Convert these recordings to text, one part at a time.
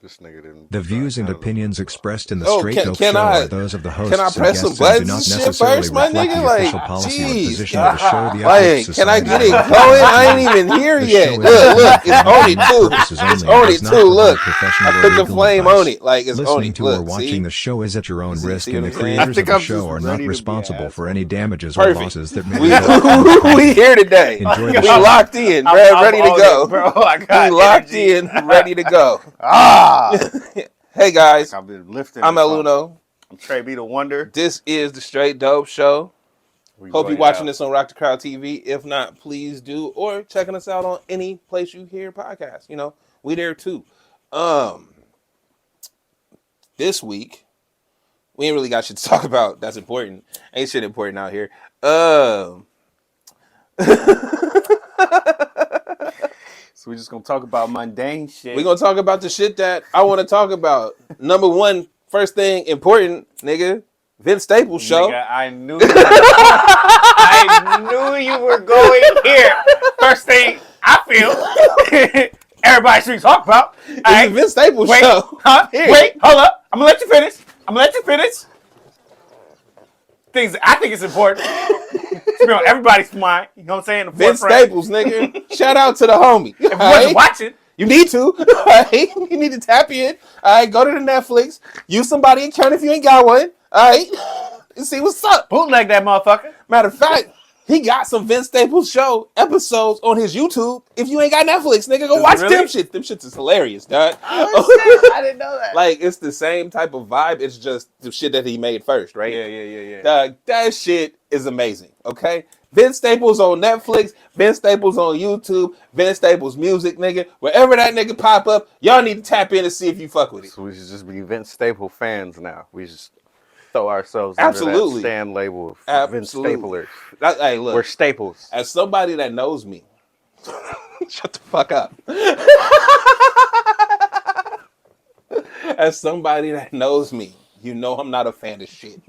This nigga didn't. The views and opinions expressed in the Oh, Straight can- Dope can Show I- are those of the hosts can I and press some guests and do buttons not and shit necessarily first, my reflect nigga? the Like, official policy or jeez, position of the show, the Like, Ethics can I Society, get it or the going? I ain't Constitution. even here The yet. show is Look, it's on it too. purposes It's only on and it does not too. provide Look, professional I or put the legal flame advice. on it. Like, it's on Listening it. to or Look, watching see? the show is at your own See risk, what and I'm the saying? creators I of think the I'm show just are ready not to be responsible asked. for any damages or Perfect. losses that may We result. we here today. Enjoy We the show. locked in, Brad, I'm ready to on go. it, bro. I We got locked energy. in, ready to go. Hey guys, I've been lifting. I'm or El something. Uno. I'm TraB the Wonder. This is the Straight Dope Show. We Hope going you're watching out. this on Rock the Crowd TV. If not, please do. Or checking us out on any place you hear podcasts. You know, we there too. This week, we ain't really got shit to talk about. That's important. Ain't shit important out here. So we're just gonna talk about mundane shit. We're going to talk about the shit that I want to talk about. Number one, first thing important, nigga, Vince Staples show. Nigga, I knew you were going here. First thing I feel, everybody should talk about. It's the Vince Staples Wait, show. huh? Here. Wait, hold up. I'm gonna let you finish. Things I think it's important. It's been on everybody's mind. You know what I'm saying? The Vince forefront. Staples, nigga. Shout out to the homie. If you wasn't watching, You need to. Alright? You need to tap in. Alright, go to the Netflix. Use somebody account if you ain't got one. Alright? And see what's up. bootleg that motherfucker. Matter of fact, he got some Vince Staples show episodes on his YouTube. If you ain't got Netflix, nigga, go Does watch it really? them shit. Them shits is hilarious, dog. I didn't know that. Like, it's the same type of vibe. It's just the shit that he made first, right? Yeah. Dog, that shit is amazing, okay? Vince Staples on Netflix, Vince Staples on YouTube, Vince Staples music, nigga. Wherever that nigga pop up, y'all need to tap in and see if you fuck with it. So we should just be Vince Staple fans now. We just throw ourselves Absolutely. under that stand label of Vince Absolutely. Staplers. Hey, look. We're staples. As somebody that knows me, shut the fuck up. As somebody that knows me, you know I'm not a fan of shit.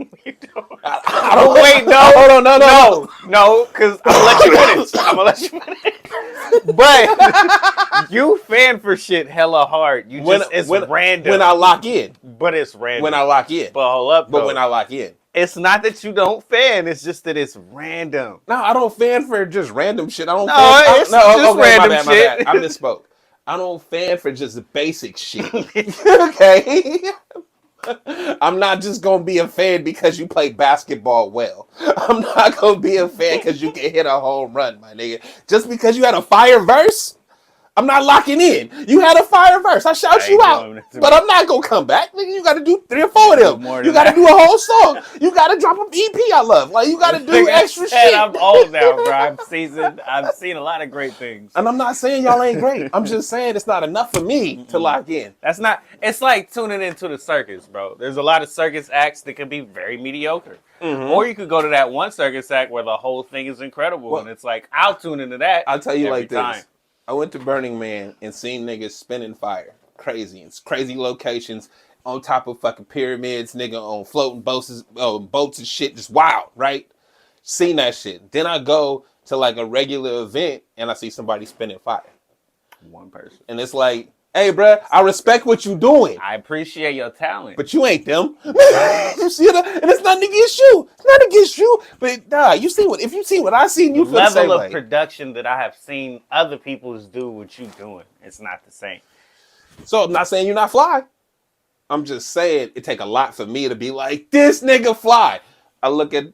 I don't Wait, no. Hold on, No, because I'm gonna let you finish. But you fan for shit hella hard. It's random. When I lock in. But it's random. When I lock in. But hold up, But though. when I lock in. It's not that you don't fan. It's just that it's random. No, I don't fan for just random shit. I don't No, fan. it's just random my shit. bad. I misspoke. I don't fan for just basic shit. Okay? I'm not just gonna be a fan because you play basketball well. I'm not gonna be a fan because you can hit a home run, my nigga. Just because you had a fire verse, I'm not locking in. You had a fire verse. I shout you out. But I'm not gonna come back. Nigga, you gotta do 3 or 4 of them. You gotta do a whole song. You gotta drop an EP I love. Like, you gotta do extra shit. I'm old now, bro. I've seen a lot of great things. And I'm not saying y'all ain't great. I'm just saying it's not enough for me to lock in. It's like tuning into the circus, bro. There's a lot of circus acts that can be very mediocre. Or you could go to that one circus act where the whole thing is incredible. And it's like, I'll tune into that. I'll tell you every like this. time. I went to Burning Man and seen niggas spinning fire. Crazy. It's crazy locations on top of fucking pyramids, nigga, on floating boats and shit. Just wild, right? Seen that shit. Then I go to like a regular event and I see somebody spinning fire. One person. And it's like, hey, bruh, I respect what you doing. I appreciate your talent. But you ain't them. You see it? And it's nothing against you. It's not against you. But nah, if you see what I seen, you feel the same level of way. production that I have seen other people's do what you doing, it's not the same. So I'm not saying you're not fly. I'm just saying it take a lot for me to be like, this nigga fly. I look at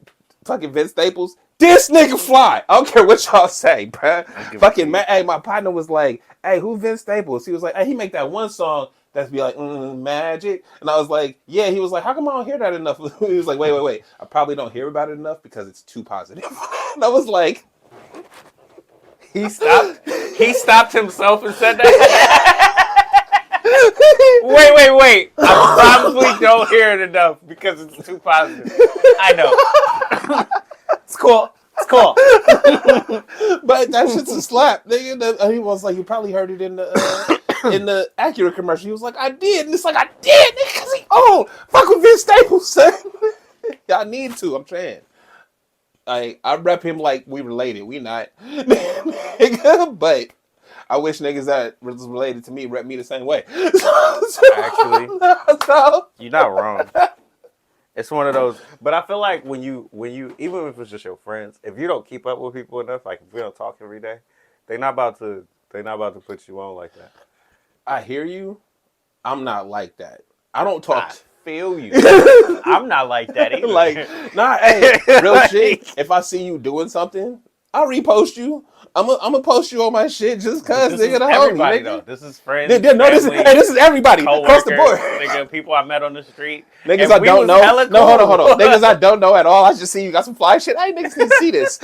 fucking Vince Staples. This nigga fly. I don't care what y'all say, bruh. Fucking hey, my partner was like, hey, who Vince Staples? He was like, hey, he make that one song that's be like, magic. And I was like, yeah. He was like, how come I don't hear that enough? He was like, wait. I probably don't hear about it enough because it's too positive. And I was like, He stopped himself and said that. Wait. I probably don't hear it enough because it's too positive. I know. It's cool. But that shit's a slap, nigga. He was like, you probably heard it in the Acura commercial. He was like, I did. And it's like, I did, nigga, because he owned. Fuck with Vince Staples, son. Y'all need to, I'm saying. I rep him like we related. We not. Nigga, but I wish niggas that was related to me rep me the same way. Actually, so, you're not wrong. It's one of those, but I feel like when you, even if it's just your friends, if you don't keep up with people enough, like if we don't talk every day, they're not about to put you on like that. I hear you. I'm not like that. I don't talk. I feel you. I'm not like that either. Like, nah, hey, real shit. If I see you doing something, I'll repost you. I'm gonna post you on my shit just cause this nigga is the everybody homie, though. nigga. This is friends. No, this is everybody across the board. Nigga, people I met on the street. Niggas I don't know. No, hold on. Niggas I don't know at all. I just see you got some fly shit. Hey, niggas need to see this.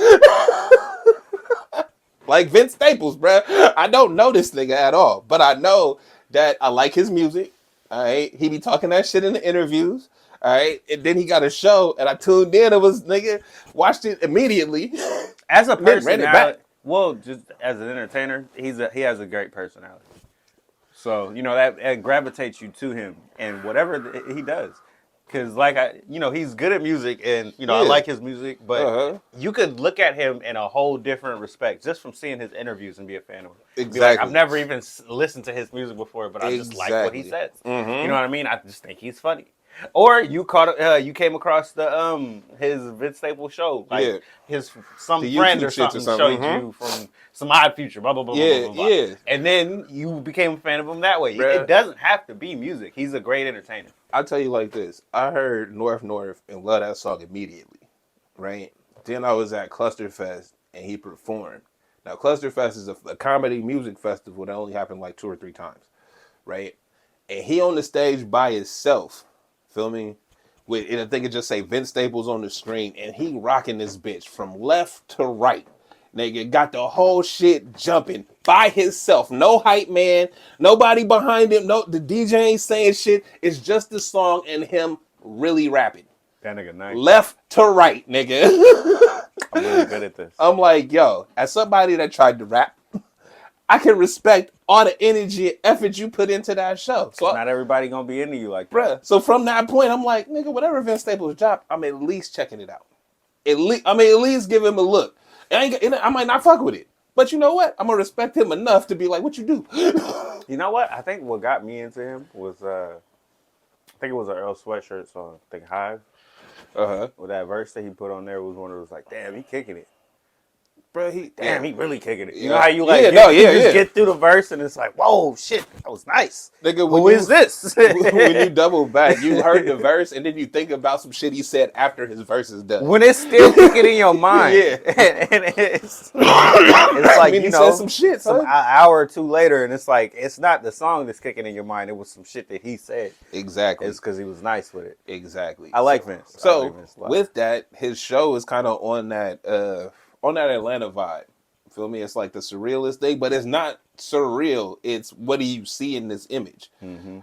Like Vince Staples, bruh. I don't know this nigga at all, but I know that I like his music. All right, he be talking that shit in the interviews. All right, and then he got a show, and I tuned in. It was nigga watched it immediately. As a Then ran it back. personality, well, just as an entertainer, he has a great personality. So you know that gravitates you to him and whatever he does. Because he's good at music, and I like his music, but you could look at him in a whole different respect just from seeing his interviews and be a fan of him. Exactly. Be like, I've never even listened to his music before, but I just like what he says. Mm-hmm. You know what I mean? I just think he's funny. Or you came across the his Vince Staples show, like some The friend YouTube or shits something showed you from some Odd Future, blah blah blah blah blah. Yeah. And then you became a fan of him that way. Bruh. It doesn't have to be music. He's a great entertainer. I'll tell you like this. I heard North and loved that song immediately, right? Then I was at Clusterfest and he performed. Now, Clusterfest is a comedy music festival that only happened like 2 or 3 times, right? And he on the stage by himself, feel me? And I think it just say Vince Staples on the screen, and he rocking this bitch from left to right. Nigga got the whole shit jumping by himself. No hype man, nobody behind him. No, the DJ ain't saying shit. It's just the song and him really rapping. That nigga nice. Left to right, nigga. I'm really good at this. I'm like, yo, as somebody that tried to rap, I can respect all the energy and effort you put into that show. So not everybody gonna be into you like that. Bruh, so from that point, I'm like, nigga, whatever Vince Staples dropped, I'm at least checking it out. At least give him a look. I might not fuck with it, but you know what? I'm gonna respect him enough to be like, what you do? You know what? I think what got me into him was, I think it was an Earl Sweatshirt song. I think Hive. With that verse that he put on there was one of those like, damn, he kicking it. Bro, he really kicking it. You Yeah. know how you get through the verse and it's like, whoa, shit, that was nice. Nigga, who is this? When you double back, you heard the verse and then you think about some shit he said after his verse is done. When it's still kicking in your mind. Yeah. and it's like, he said some shit, an hour or 2 later, and it's like, it's not the song that's kicking in your mind. It was some shit that he said. Exactly. It's because he was nice with it. Exactly. I like Vince. So, with that, his show is kind of on that Atlanta vibe. Feel me? It's like the surrealist thing, but it's not surreal. It's what do you see in this image,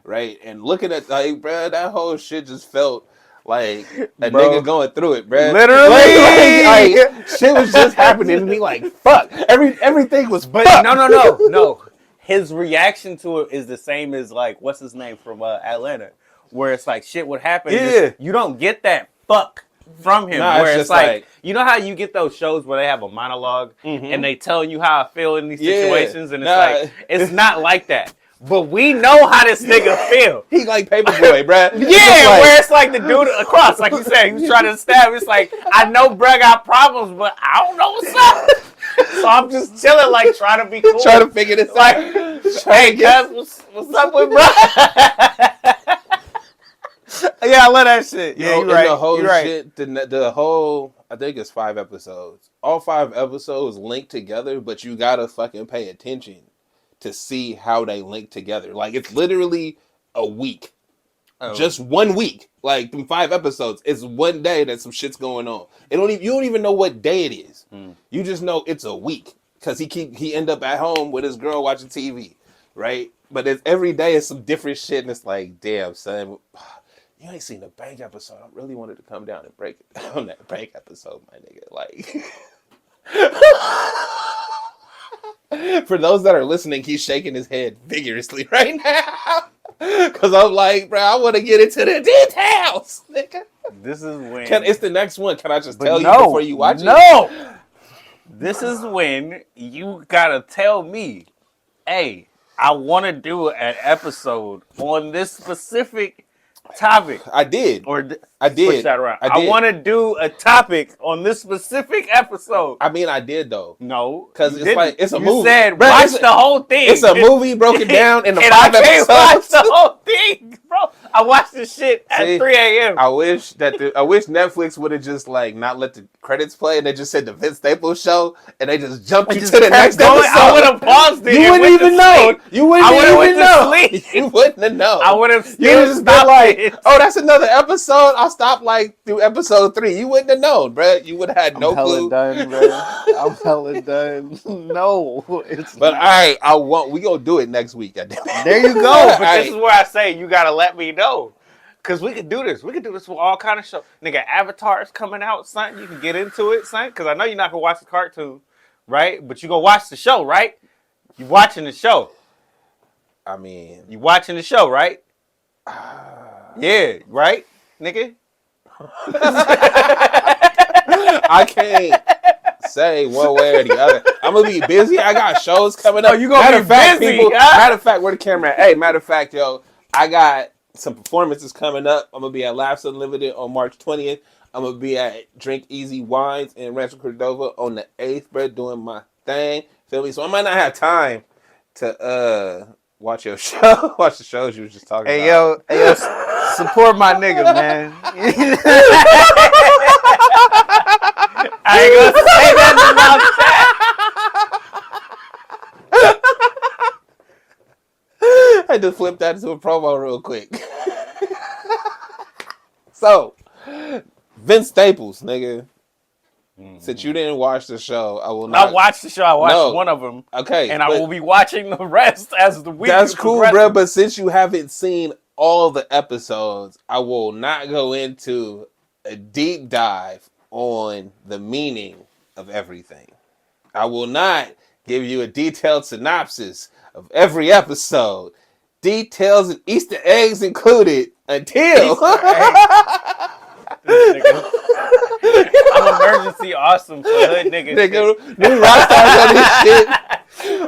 right? And looking at bro, that whole shit just felt like a nigga going through it, bro. Literally, like shit was just happening to me. Like fuck, everything was. But fuck. No. His reaction to it is the same as like what's his name from Atlanta, where it's like shit would happen. Yeah, you don't get that fuck from him, where it's like you know how you get those shows where they have a monologue and they telling you how I feel in these situations, and it's like it's not like that. But we know how this nigga feel. He like Paperboy, bruh. Yeah, where it's like the dude across, like you said, he was trying to stab. It's like I know bruh got problems, but I don't know what's up. So I'm just chilling, like trying to be cool, trying to figure this like, out. Hey guys, what's up with bruh? Yeah, I love that shit. Yeah, you're right. The whole you're right. shit, the whole, I think it's 5 episodes. All 5 episodes linked together, but you gotta fucking pay attention to see how they link together. Like, it's literally a week. Oh. Just 1 week. Like, in 5 episodes, it's one day that some shit's going on. You don't even know what day it is. You just know it's a week. Because he end up at home with his girl watching TV, right? But every day is some different shit, and it's like, damn, son, you ain't seen the bank episode. I really wanted to come down and break it down that bank episode, my nigga. Like, for those that are listening, he's shaking his head vigorously right now. Because I'm like, bro, I want to get into the details, nigga. This is when... It's the next one. Can I just tell you before you watch it? No! This is when you gotta tell me hey, I want to do an episode on this specific topic. I did. Or I did. Switch that around. I I did. want to do a topic on this specific episode. I mean, I did though. No, Because you it's didn't. like it's a You movie. said Bruh, watch the whole thing. It's a movie broken down into and 5 I can't watch episodes. the whole thing, bro. I watched this shit at See, 3 a.m. I wish Netflix would have just like not let the credits play and they just said the Vince Staples show and they just jumped you just to the kept next going. episode. I would have paused it. You and wouldn't went to even know. sleep. You wouldn't I would've even went to know. sleep. You wouldn't have known. I would have You still would have just been stopped like, it. "Oh, that's another episode." I'll stop like through episode 3. You wouldn't have known, bro. You would have had no clue. Done, bro. I'm hella done. No, it's But not. all right, we gonna do it next week. Goddamn it. There you go. But All this is where I say you gotta let me know. Cause we could do this. We could do this with all kind of shows. Nigga, Avatar is coming out, son. You can get into it, son. Cause I know you're not gonna watch the cartoon, right? But you gonna watch the show, right? You watching the show. I mean, You watching the show, right? Yeah, right, nigga? I can't say one way or the other. I'm gonna be busy. I got shows coming up. Oh, you gonna matter be of fact, busy, people. huh? Matter of fact, where the camera at? Hey, matter of fact, yo, I got some performances coming up. I'm gonna be at Laughs Unlimited on March 20th. I'm gonna be at Drink Easy Wines in Rancho Cordova on the 8th, bro, doing my thing. Feel me? So I might not have time to watch your show, watch the shows you was just talking about. Hey yo, support my nigga, man. I ain't gonna say nothing about that. I had to flip that into a promo real quick. So, Vince Staples, nigga. Since you didn't watch the show, I will not. I watched the show. I watched No. one of them. Okay, And I but will be watching the rest as the week. That's cool, progresses. bro. But since you haven't seen all the episodes, I will not go into a deep dive on the meaning of everything. I will not give you a detailed synopsis of every episode. Details and Easter eggs included until... I'm emergency awesome for hood niggas. Nigga, new rock stars on this shit.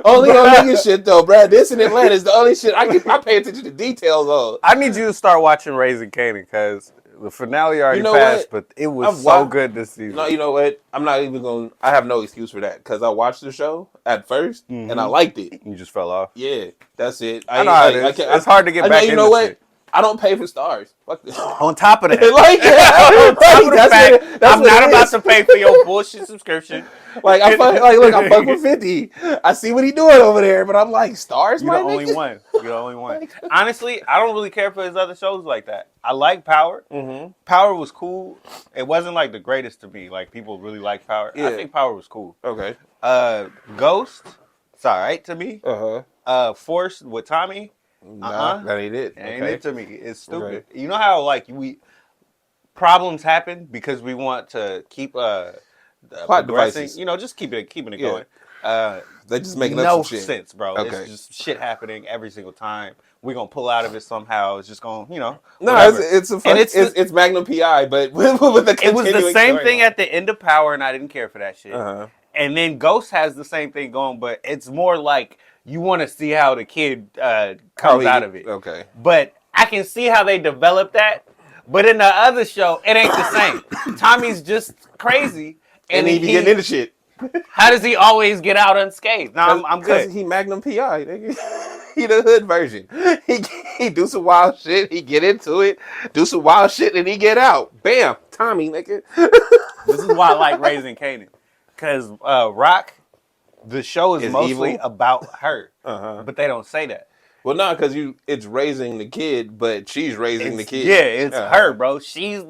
Only on nigga shit though, bro. This in Atlanta is the only shit I pay attention to details on. I need you to start watching Raising Canaan because the finale already passed, but it was so good this season. No, you know what? I'm not even going to... I have no excuse for that because I watched the show at first and I liked it. You just fell off. Yeah, that's it. I know how it is. It's hard to get back into You know what? shit. I don't pay for stars. Fuck this. On top of that, Like, on top of the fact, I'm what not it about is. to pay for your bullshit subscription. Like, look, I fuck with 50. I see what he doing over there, but I'm like, stars, You're my the only nigga? one. You're the only one. Honestly, I don't really care for his other shows like that. I like Power. Mm-hmm. Power was cool. It wasn't like the greatest to me. Like people really like Power. Yeah. I think Power was cool. Okay. Ghost, it's all right to me. Uh-huh. Force with Tommy, Nah, that ain't it. ain't Okay. it to me. It's stupid. Okay. You know how like problems happen because we want to keep Plot progressing. devices. You know, just keeping it Yeah. going. They just making up No some shit. sense, bro. Okay. It's just shit happening every single time. We're gonna pull out of it somehow. It's just gonna, No, whatever. it's Magnum PI, but with the It was the continuing same storyline. thing at the end of Power, and I didn't care for that shit. Uh-huh. And then Ghost has the same thing going, but it's more like you want to see how the kid comes out of it. Okay. But I can see how they developed that. But in the other show, it ain't the same. Tommy's just crazy, And he be getting into shit. How does he always get out unscathed? No, I'm Because good. he Magnum PI, nigga. He the hood version. He do some wild shit, he get into it, do some wild shit, and he get out. Bam, Tommy, nigga. This is why I like Raising Canaan. Because Rock, the show is mostly evil? about her. Uh-huh. But they don't say that. Well, no, because it's raising the kid, but she's raising the kid. Yeah, it's Uh-huh. her, bro. She's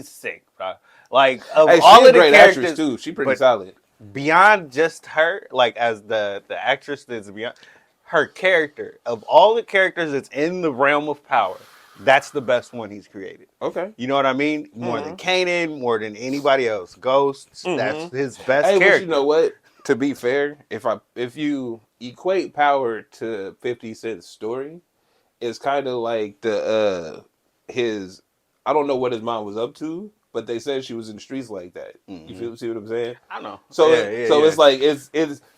sick, bro. Like, of Hey, all she's of a the great characters, actress, too. She pretty but solid. beyond just her, like, as the actress that's beyond, her character, of all the characters that's in the realm of Power, that's the best one he's created. Okay. You know what I mean? More than Canaan, more than anybody else. Ghosts, that's his best Hey, character. but you know what? To be fair, if you equate Power to 50 Cent's story, it's kind of like his. I don't know what his mom was up to, but they said she was in the streets like that. You see what I'm saying? I know. So Yeah. it's like it's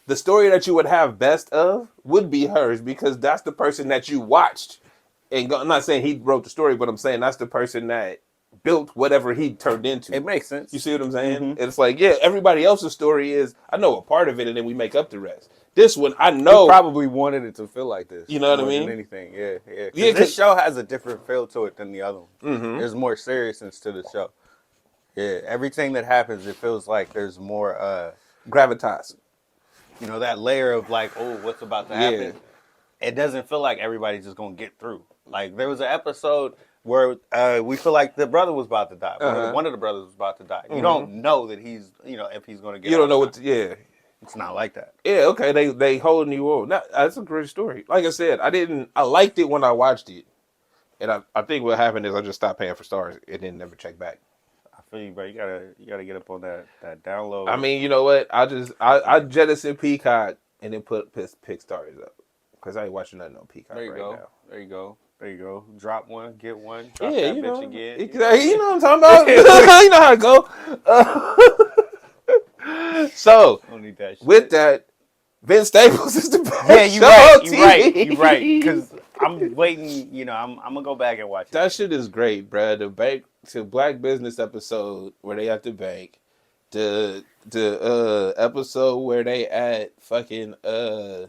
the story that you would have best of would be hers because that's the person that you watched. And I'm not saying he wrote the story, but I'm saying that's the person that built whatever he turned into. It makes sense. You see what I'm saying? It's like, yeah, everybody else's story is I know a part of it, and then we make up the rest. This one, I know. He probably wanted it to feel like this. You know what I more mean? than anything, yeah. Yeah, This show has a different feel to it than the other one. Mm-hmm. There's more seriousness to the show. Yeah, everything that happens, it feels like there's more Gravitas. You know, that layer of like, oh, what's about to happen? It doesn't feel like everybody's just gonna get through. Like there was an episode where we feel like the brother was about to die. One of the brothers was about to die. You don't know that he's, if he's gonna get. You don't know what. It's not like that. Yeah. Okay. They holding you on. That's a great story. Like I said, I liked it when I watched it, and I think what happened is I just stopped paying for stars and then never checked back. I feel you, bro. You gotta get up on that download. I mean, you know what? I jettison Peacock and then pick stars up because I ain't watching nothing on Peacock there you right go. now. There you go. There you go. Drop one, get one. Drop Yeah, that you know, bitch again. exactly. You know what I'm talking about. You know how it go. So Don't need that shit. with that, Vince Staples is the best. Yeah, you show right. on You TV. right. Because I'm waiting. I'm gonna go back and watch it. That shit is great, bruh. The Black Business episode where they at the bank, the episode where they at fucking they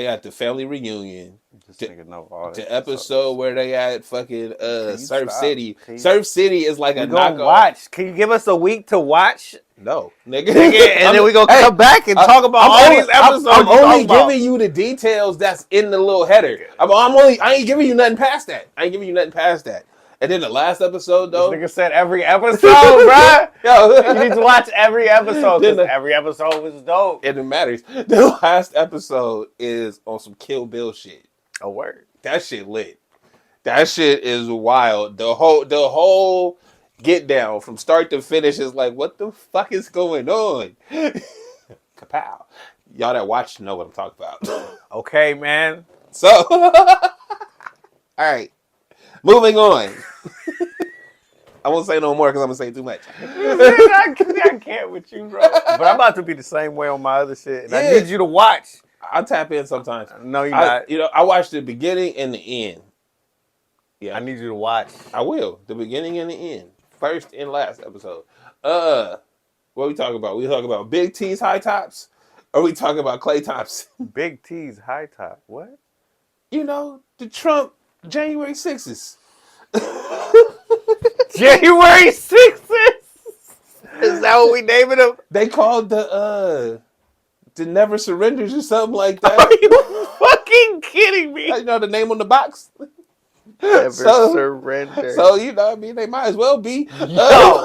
at the family reunion. This nigga know all The that. episode where they at fucking you Surf stop? City. Can you- Surf City is like We a gonna knockoff. watch. Can you give us a week to watch? No, nigga. And then we gonna come back and talk about all these episodes. I'm you only talking about. giving you the details that's in the little header. I ain't giving you nothing past that. And then the last episode though, This nigga said every episode, bruh. yo, You need to watch every episode because Then every episode was dope. it matters. The last episode is on some Kill Bill shit. A word. That shit lit. That shit is wild. The whole get down from start to finish is like, what the fuck is going on? Kapow. Y'all that watch know what I'm talking about. Okay, man. So, all right, moving on. I won't say no more because I'm gonna say too much. I can't with you, bro. But I'm about to be the same way on my other shit. And I Yeah. need you to watch. I tap in sometimes. No, you're not. I watch the beginning and the end. Yeah, I need you to watch. I will. The beginning and the end. First and last episode. What we talking about? We talking about Big T's high tops? Or we talking about Klay Thompson? Big T's high top. What? You know, the Trump January 6th. January 6th? Is that what we naming them? They called the Never Surrenders or something like that. Are you fucking kidding me? You know the name on the box? Never So- surrender. So, you know, I mean, they might as well be. Yo.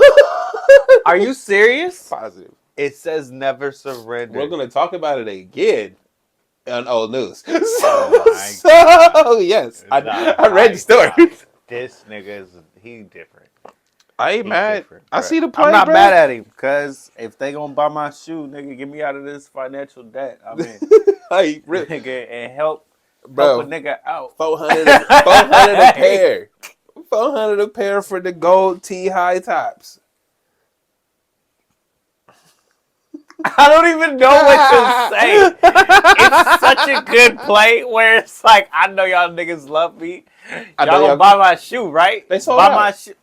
Are you serious? Positive. It says never surrender. We're going to talk about it again on old news. my So, yes, I read the story. This nigga he different. I ain't He mad. different, I bruh. see the play, I'm not bro. mad at him because if they gonna buy my shoe, nigga, get me out of this financial debt. I mean, Like, really, nigga, and help bro. a nigga out. 400 a pair. 400 a pair for the gold T high tops. I don't even know what to say. It's such a good play where it's like, I know y'all niggas love me. I know Y'all y'all- gonna buy my shoe, right? They sold buy out. my shoe.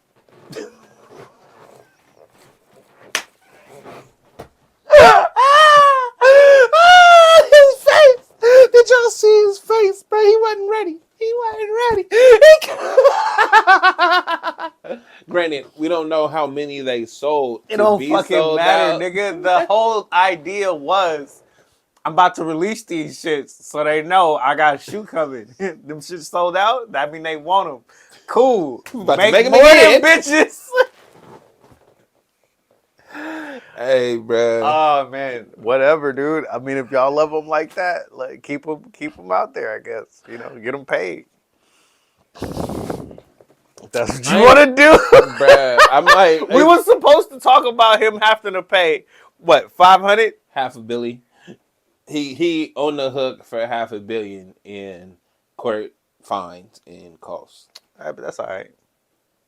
His face! Did y'all see his face, bro? He wasn't ready. Granted, we don't know how many they sold. It to don't be fucking sold matter, out. nigga. The whole idea was I'm about to release these shits so they know I got a shoe coming. Them shits sold out. That mean they want them. Cool. About to Make make 'em more again. than bitches. Hey, bro. Oh man, whatever, dude. I mean, if y'all love them like that, like keep them out there. I guess get them paid. That's what you want to do. Bruh, I'm like, We was supposed to talk about him having to pay what 500. half a billion. He on the hook for $500 million in court fines and costs. But that's all right.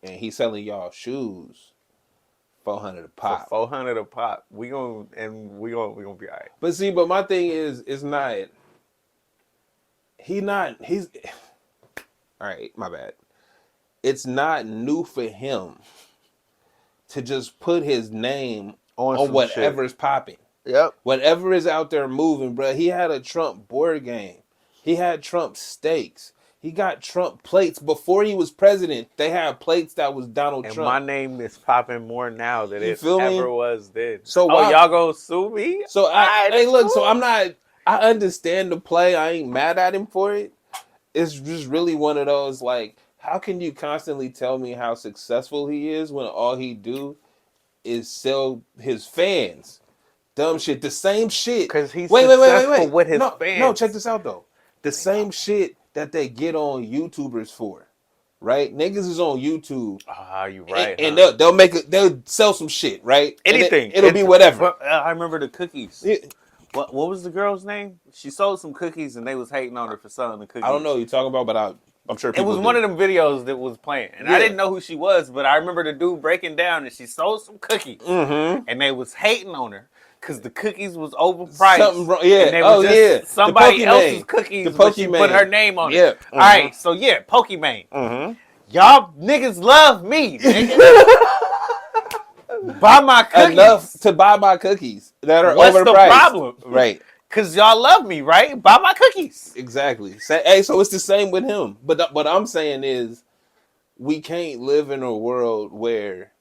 and he's selling y'all shoes, $400 a For pop. $400 a pop, we gonna be all right. But see, my thing is, it's not. He's. All right, my bad. It's not new for him to just put his name on whatever's popping. Yep. Whatever is out there moving, bro. He had a Trump board game. He had Trump steaks. He got Trump plates before he was president. They had plates that was Donald And Trump. my name is popping more now than You it feel me? ever was then. So oh, why- y'all gonna sue me? So Alright, hey, it's look. cool. So I'm not. I understand the play. I ain't mad at him for it. It's just really one of those like, how can you constantly tell me how successful he is when all he do is sell his fans dumb shit, the same shit. Because he's wait, successful with his fans. No, check this out though. The same shit that they get on YouTubers for, right? Niggas is on YouTube. Ah, you right. And huh? they'll sell some shit, right? And Anything. it'll be whatever. But, I remember the cookies. Yeah. What was the girl's name? She sold some cookies and they was hating on her for selling the cookies. I don't know what you're talking about, but I'm sure It people was do. one of them videos that was playing. And Yeah. I didn't know who she was, but I remember the dude breaking down and she sold some cookies. Mm-hmm. And they was hating on her because the cookies was overpriced. Something wrong. Yeah. And they were just somebody The else's Pokemon. cookies, The but she Pokemon. put her name on it. Yeah. All right, so yeah, Pokemon. Mm-hmm. Y'all niggas love me, nigga. Buy my cookies. Enough to buy my cookies that are What's overpriced. the problem? Right. Because y'all love me, right? Buy my cookies. Exactly. Hey, so it's the same with him. But what I'm saying is, we can't live in a world where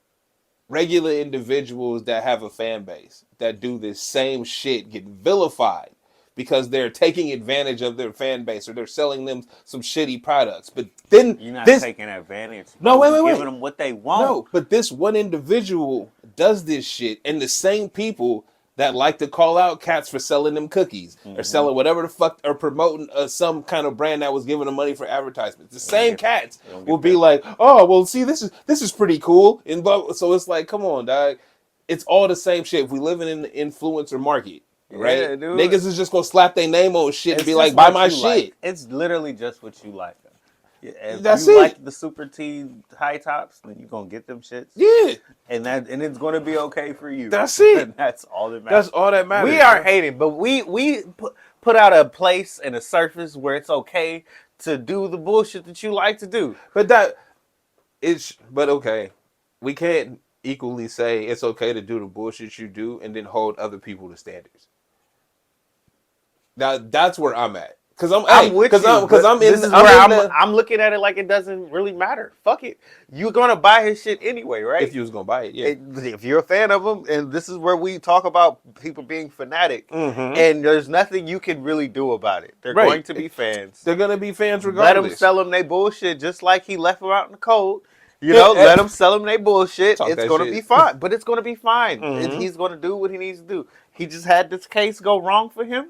regular individuals that have a fan base that do this same shit get vilified because they're taking advantage of their fan base or they're selling them some shitty products. But then You're not this taking advantage. No, wait, You're wait. Giving them what they want. no, but this one individual does this shit, and the same people that like to call out cats for selling them cookies or selling whatever the fuck or promoting some kind of brand that was giving them money for advertisements. The same cats will be like, "Oh, well, see, this is pretty cool." And so it's like, come on, dog. It's all the same shit. If we live in the influencer market, right? Yeah, dude. Niggas is just gonna slap their name on shit and It's be just like, "Buy what my you shit." like. It's literally just what you like. If That's you it. like the super T high tops, then you're gonna get them shits. Yeah, And it's gonna be okay for you. That's it. And that's all that matters. that's all that matters. We aren't hating, but we put out a place and a surface where it's okay to do the bullshit that you like to do. But okay. We can't equally say it's okay to do the bullshit you do and then hold other people to standards. Now that's where I'm at. Cause I'm looking at it like it doesn't really matter. Fuck it. You're gonna buy his shit anyway, right? if you was gonna buy it, yeah. If you're a fan of him, and this is where we talk about people being fanatic, Mhm. and there's nothing you can really do about it. They're Right. going to be fans. They're gonna be fans Let regardless. them sell them they bullshit, just like he left them out in the cold. You know, let them sell them they bullshit. Talk It's that gonna shit. be fine, but it's gonna be fine. Mhm. He's gonna do what he needs to do. He just had this case go wrong for him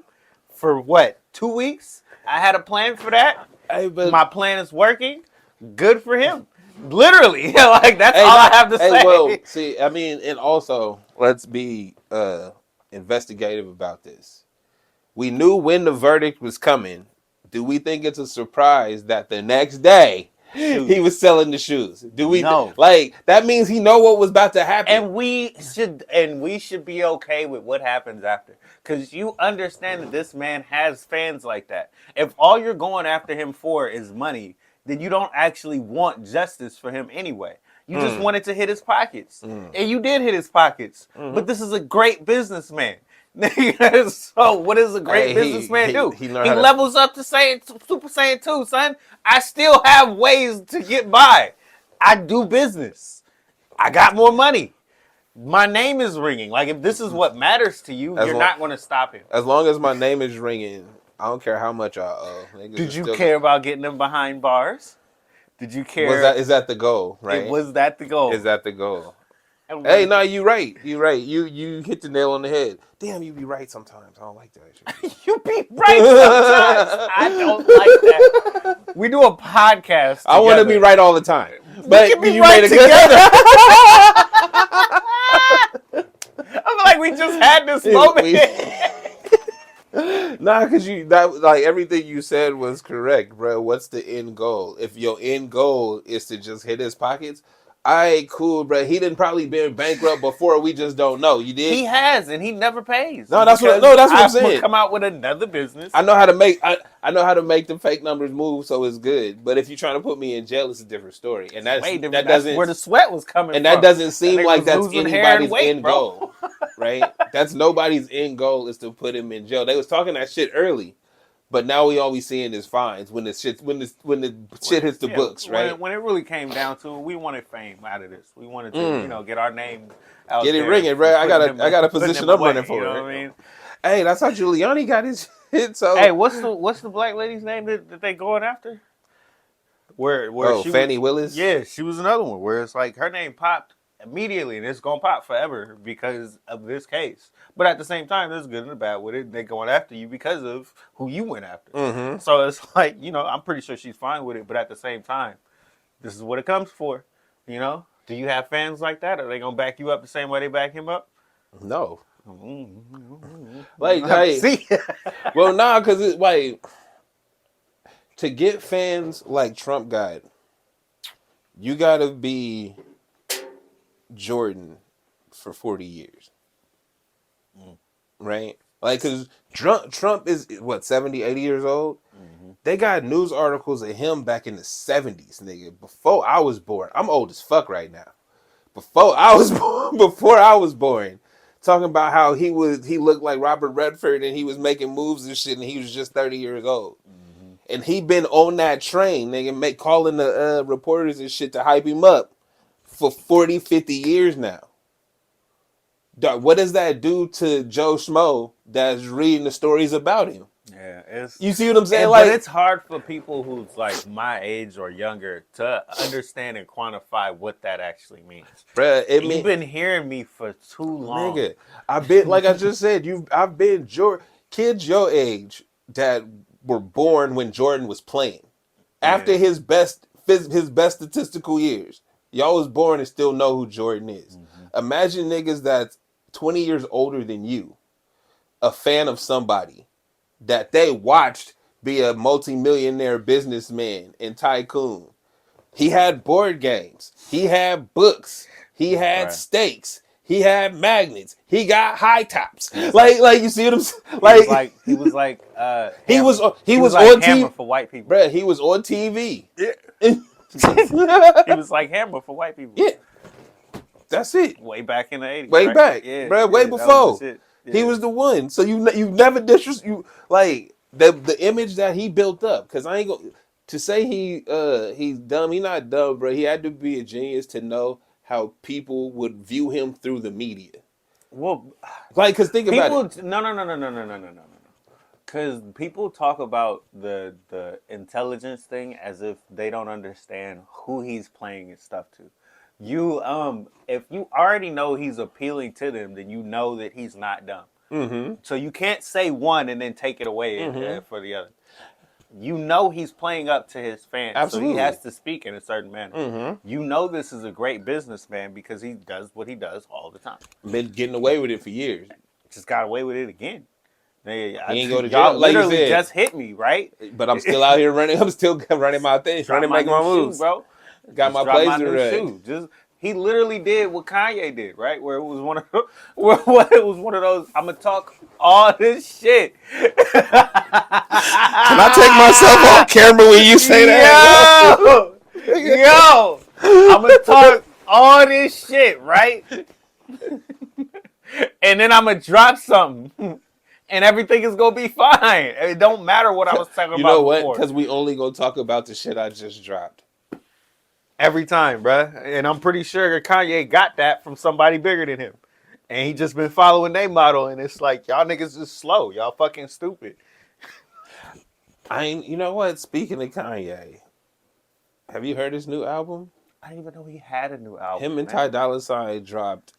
for what, 2 weeks? I had a plan for that. Hey, but My plan is working. Good for him. Literally, like that's all I have to say. Well, see, I mean, and also let's be investigative about this. We knew when the verdict was coming. Do we think it's a surprise that the next day he was selling the shoes? Do we No. like that means he know what was about to happen? And we should be okay with what happens after, because you understand that this man has fans like that. If all you're going after him for is money, then you don't actually want justice for him anyway. You just wanted to hit his pockets, and you did hit his pockets. But this is a great businessman. So what does a great businessman do? He He learned how to- levels up to Super Saiyan 2, son. I still have ways to get by. I do business. I got more money. My name is ringing. Like, if this is what matters to you, As you're long- not going to stop him. As long as my name is ringing, I don't care how much I owe. Niggas Did is you still- care about getting them behind bars? Did you care? Is that the goal? Right? Was that the goal? Is that the goal? And Hey, no, you right. You right. You hit the nail on the head. Damn, you be right sometimes. I don't like that shit. You be right sometimes. I don't like that. We do a podcast. I want to be together. right all the time. But can be you right made a together. I feel like we just had this moment. Nah, because everything you said was correct, bro. What's the end goal? If your end goal is to just hit his pockets, All right, cool, bro. He didn't probably been bankrupt before. We just don't know. You did. He has, and he never pays. No, that's what Because I'm saying. Come out with another business. I know how to make. I know how to make the fake numbers move, so it's good. But if you're trying to put me in jail, it's a different story, and that's Way different. that That's doesn't where the sweat was coming and from. that doesn't seem nigga like was that's losing hair and anybody's weight, end bro. goal, right? That's nobody's end goal is to put him in jail. They was talking that shit early, but now we always seeing is fines when the shit hits the books, right? When it really came down to it, we wanted fame out of this. We wanted to, get our name out Get it there ringing, bro. for I putting got a him- putting position him I'm running away, for. You know what I mean? Hey, that's how Giuliani got his hit. So Hey, what's the black lady's name that they going after? Where she Fannie was, Willis. Yeah, she was another one where it's like her name popped immediately, and it's gonna pop forever because of this case. But at the same time, there's good and the bad with it. They going after you because of who you went after. Mm-hmm. So it's like, I'm pretty sure she's fine with it. But at the same time, this is what it comes for. Do you have fans like that? Are they gonna back you up the same way they back him up? No. Like, see, Well, nah, because it's like to get fans like Trump got, you gotta be Jordan for 40 years, right? Like, because Trump is what 70, 80 years old. They got news articles of him back in the 70s, nigga. Before I was born, I'm old as fuck right now. Before I was born. Talking about how he looked like Robert Redford and he was making moves and shit and he was just 30 years old. And he been on that train, nigga, calling the reporters and shit to hype him up for 40, 50 years now. Dog, what does that do to Joe Schmo that's reading the stories about him? Yeah, You see what I'm saying? But it's hard for people who's like my age or younger to understand and quantify what that actually means. Bruh, You've been hearing me for too long. Nigga, I've been, like I just said, I've been kids your age that were born when Jordan was playing. After his best statistical years. Y'all was born and still know who Jordan is. Imagine niggas that's 20 years older than you, a fan of somebody that they watched be a multimillionaire businessman and tycoon. He had board games. He had books. He had steaks. He had magnets. He got high tops. Like you see what I'm saying? He was like he was on Hammer TV for white people. Bruh, he was on TV. Yeah. He was like Hammer for white people. Yeah. That's it. Way back in the 80s. Way right? back. Yeah, Bruh, way that before. was just it. Yeah. He was the one. So you never like the image that he built up. Cause I ain't gonna to say he's dumb. He not dumb, bro. He had to be a genius to know how people would view him through the media. Well, like, cause think about it. No. Because people talk about the intelligence thing as if they don't understand who he's playing and stuff to. If you already know he's appealing to them, then you know that he's not dumb. Mm-hmm. So you can't say one and then take it away for the other. You know he's playing up to his fans, Absolutely. so he has to speak in a certain manner. Mm-hmm. You know this is a great businessman because he does what he does all the time. Been getting away with it for years. Just got away with it again. He ain't go to y'all jail, like you literally said. just hit me, right? But I'm still out here running. I'm still running my things, trying to make my moves, bro. Got Just my drop plays to new run. shoe. He literally did what Kanye did, right? Where it was one of those. I'm gonna talk all this shit. Can I take myself on camera when you say that? Yo, I'm gonna talk all this shit, right? And then I'm gonna drop something. And everything is gonna be fine. It don't matter what I was talking about. You know what? Before. Because we only gonna talk about the shit I just dropped. Every time, bruh. And I'm pretty sure Kanye got that from somebody bigger than him. And he just been following their model. And it's like, y'all niggas is slow. Y'all fucking stupid. You know what? Speaking of Kanye, have you heard his new album? I didn't even know he had a new album. Him and Ty Dolla $ign dropped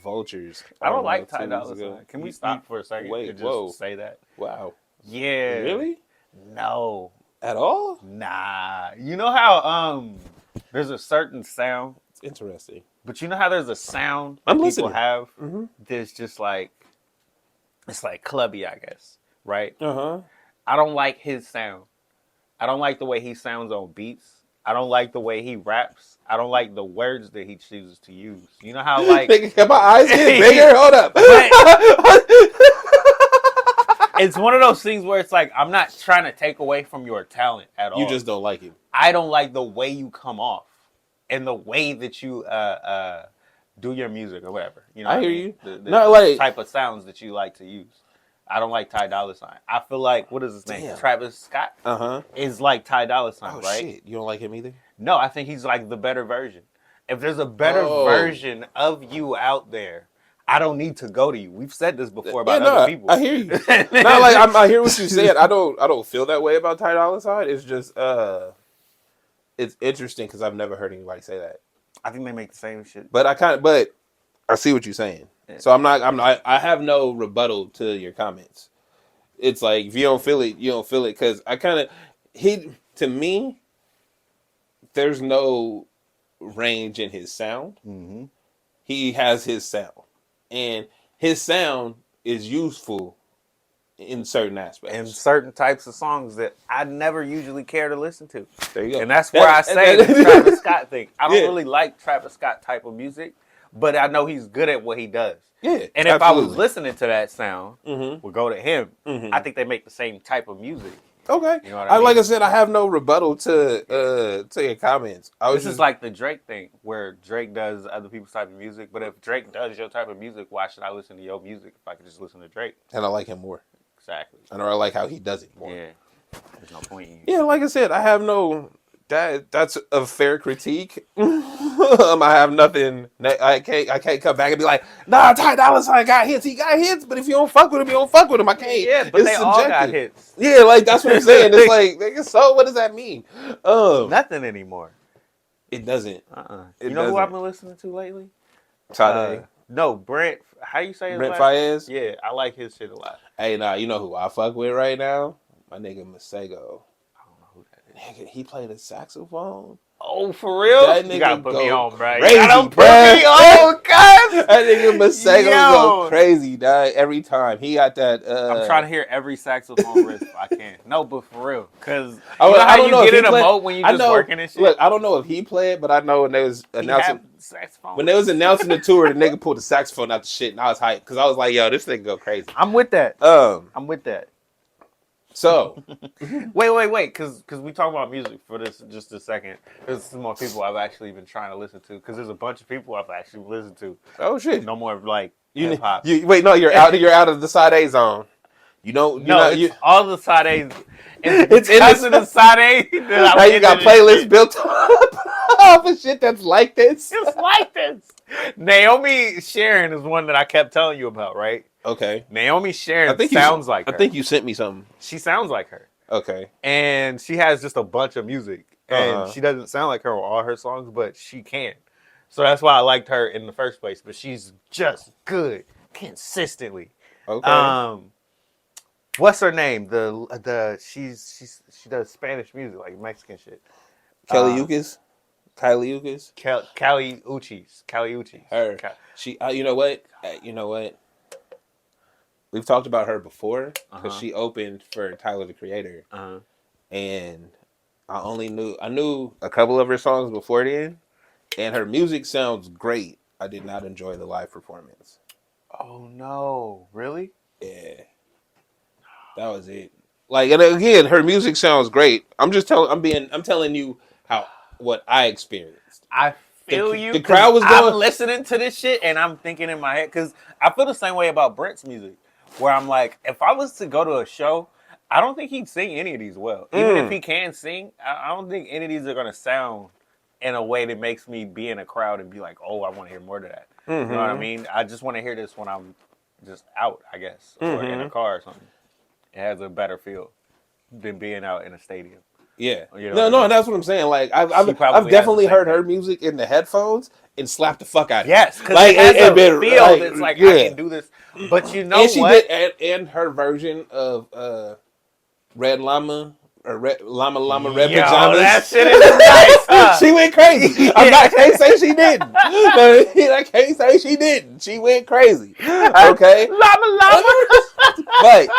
Vultures. I don't like Ty 2 weeks Dolla ago. $ign. Can we stop for a second Wait, and whoa. just say that? Wow. Yeah. Really? No. At all? Nah. You know how there's a certain sound, It's interesting. but you know how there's a sound I'm people listening. have Mm-hmm. that's just like, it's like clubby, I guess, right? Uh-huh. I don't like his sound. I don't like the way he sounds on beats. I don't like the way he raps. I don't like the words that he chooses to use. You know how like Nigga, my eyes get bigger. Hold up. It's one of those things where it's like I'm not trying to take away from your talent at all. You just don't like it. I don't like the way you come off and the way that you do your music or whatever. You know, I what hear mean? you. The Not like type of sounds that you like to use. I don't like Ty Dolla $ign. I feel like what is his name? Damn. Travis Scott. Is like Ty Dolla $ign, oh, right? shit. You don't like him either? No, I think he's like the better version. If there's a better version of you out there, I don't need to go to you. We've said this before about other people. I hear you. Not like I hear what you said. I don't feel that way about Ty Dolla $ign. It's just it's interesting because I've never heard anybody say that. I think they make the same shit. But I see what you're saying. Yeah. So I have no rebuttal to your comments. It's like if you don't feel it, you don't feel it. Because to me, there's no range in his sound. Mm-hmm. He has his sound. And his sound is useful in certain aspects. And certain types of songs that I never usually care to listen to. There you go. And that's where I say the Travis Scott thing. I don't really like Travis Scott type of music, but I know he's good at what he does. Yeah, and if I was listening to that sound, we'll go to him. Mm-hmm. I think they make the same type of music. Okay. You know what I mean? Like I said, I have no rebuttal to your comments. This is like the Drake thing, where Drake does other people's type of music. But if Drake does your type of music, why should I listen to your music if I could just listen to Drake? And I like him more. Exactly. I know I like how he does it more. Yeah. There's no point in you. Yeah, like I said, I have no... That's a fair critique. I have nothing. I can't come back and be like, nah, Ty Dolla $ign got hits. He got hits, but if you don't fuck with him, you don't fuck with him. I can't. Yeah, but they all got hits. Yeah, like that's what I'm saying. It's like, so what does that mean? Nothing anymore. It doesn't. You know who I've been listening to lately? Sade. No, Brent. How you say his Brent last Faiyaz? Yeah, I like his shit a lot. Hey, nah, you know who I fuck with right now? My nigga Masego. Nigga, he played a saxophone. Oh, for real? That nigga you gotta put me on, bro. Crazy, you gotta put me on, cuz. That nigga Masego go crazy, dog. Every time he got that. I'm trying to hear every saxophone riff I can. No, but for real, cause I don't you know get in a mode when you just working and shit. Look, I don't know if he played, but I know when they was announcing the tour, the nigga pulled the saxophone out the shit, and I was hyped because I was like, "Yo, this nigga go crazy." I'm with that. I'm with that. So, wait, because we talk about music for this just a second. There's some more people I've actually been trying to listen to because there's a bunch of people I've actually listened to. Oh shit! No more like hip hop. Wait, no, you're out of the Sade zone. You know, all the Sade. It's in the Sade. Now you got playlists built up of shit that's like this. It's like this. Naomi Sharon is one that I kept telling you about, right? Okay. Naomi Sharon sounds like her. I think you sent me something. She sounds like her. Okay. And she has just a bunch of music. And she doesn't sound like her on all her songs, but she can. So that's why I liked her in the first place. But she's just good consistently. Okay. What's her name? She does Spanish music, like Mexican shit. Kylie Uchis. Kali Uchis. Her. She. You know what? We've talked about her before because she opened for Tyler the Creator, and I knew a couple of her songs before then, and her music sounds great. I did not enjoy the live performance. Oh no! Really? Yeah, that was it. Like, and again, her music sounds great. I'm telling you what I experienced. I feel you. The crowd was going. I'm listening to this shit and I'm thinking in my head because I feel the same way about Brent's music, where I'm like, if I was to go to a show, I don't think he'd sing any of these well. Even if he can sing, I don't think any of these are gonna sound in a way that makes me be in a crowd and be like, oh, I want to hear more of that. You know what I mean? I just want to hear this when I'm just out, I guess, or in a car or something. It has a better feel than being out in a stadium. Yeah. You know No, that's what I'm saying. Like, I've definitely heard her music in the headphones and slapped the fuck out of it. Yes, because like, it has a feel that's like, I can do this. But you know what? And her version of Red Llama or Red Llama Red Yo, Pajamas. that shit is nice, huh? She went crazy. I can't say she didn't. I can't say she didn't. She went crazy. Okay? Llama. But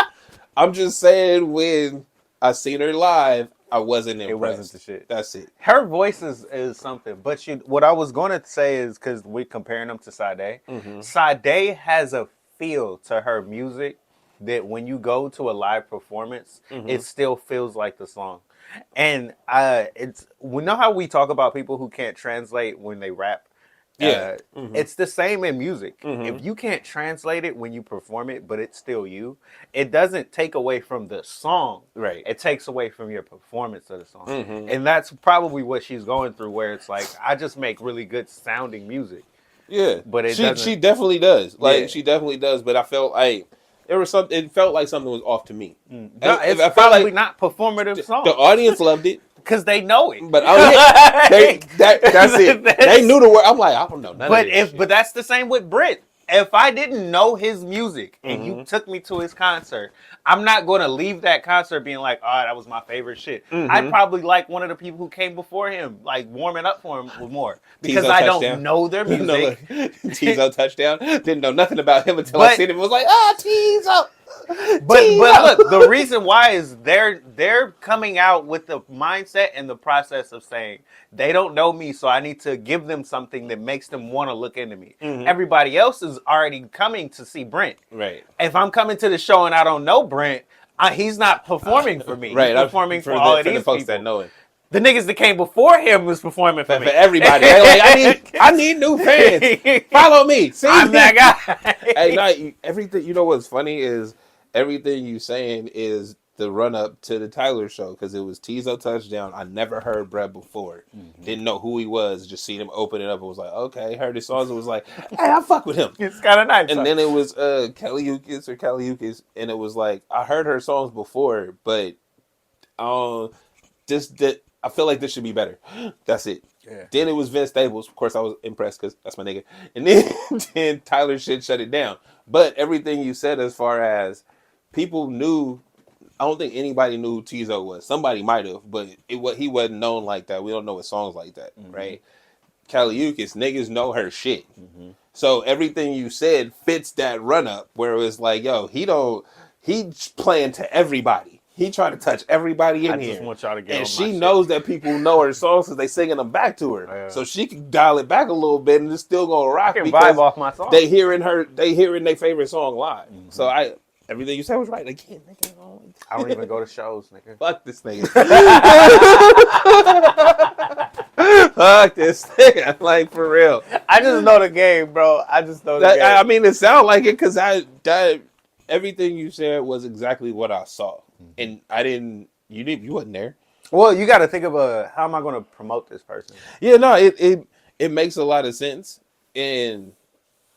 I'm just saying, when I seen her live, I wasn't impressed. It wasn't the shit. That's it. Her voice is something, but what I was going to say is because we're comparing them to Sade. Sade has a feel to her music that when you go to a live performance, it still feels like the song. And we know how we talk about people who can't translate when they rap. Yeah. It's the same in music. If you can't translate it when you perform it, but it's still you, it doesn't take away from the song. Right. It takes away from your performance of the song. And that's probably what she's going through, where it's like, I just make really good sounding music. Yeah. But she definitely does. Like, Yeah. she definitely does. But I felt like there was something. It felt like something was off to me. No, I it's felt probably like not performative song. the audience loved it. Because they know it. But that's it. They knew the word. I'm like, I don't know none of this shit. But that's the same with Brit. If I didn't know his music and you took me to his concert, I'm not going to leave that concert being like, oh, that was my favorite shit. I'd probably like one of the people who came before him, like warming up for him with more. Because Tizo I touchdown. don't know their music. Tizo touchdown. Didn't know nothing about him until I seen him. It was like, Tizo. But look, the reason why is they're coming out with the mindset and the process of saying they don't know me, so I need to give them something that makes them want to look into me. Everybody else is already coming to see Brent. Right. If I'm coming to the show and I don't know Brent, he's not performing for me. Right. He's performing for all of these folks people. that know it. The niggas that came before him was performing for me. For everybody. They're like, I need new fans. Follow me. See, I'm that guy. Hey, no, everything. You know what's funny is everything you saying is the run up to the Tyler show, because it was Tizo touchdown. I never heard Brett before. Didn't know who he was. Just seen him open it up. It was like, okay, heard his songs. It was like, hey, I fuck with him. It's kind of nice. And then it was Kellyukis, and it was like, I heard her songs before, but I feel like this should be better. That's it. Yeah. Then it was Vince Staples. Of course, I was impressed because that's my nigga. And then Tyler shit shut it down. But everything you said as far as people knew, I don't think anybody knew who Tizo was. Somebody might have, but he wasn't known like that. We don't know his songs like that, right? Kellyukis, niggas know her shit. So everything you said fits that run up where it was like, yo, he's playing to everybody. He trying to touch everybody in here. I just want y'all to get on my shit. And she knows that people know her songs because they singing them back to her. Yeah. So she can dial it back a little bit and it's still gonna rock. I can vibe off my song. They hearing their favorite song live. So everything you said was right. They can't. I don't even go to shows, nigga. Fuck this nigga. Fuck this nigga. Like, for real. I just know the game, bro. I just know the game. I mean, it sounded like it because everything you said was exactly what I saw. And you wasn't there. Well, you got to think of how am I going to promote this person? Yeah, no, it makes a lot of sense. And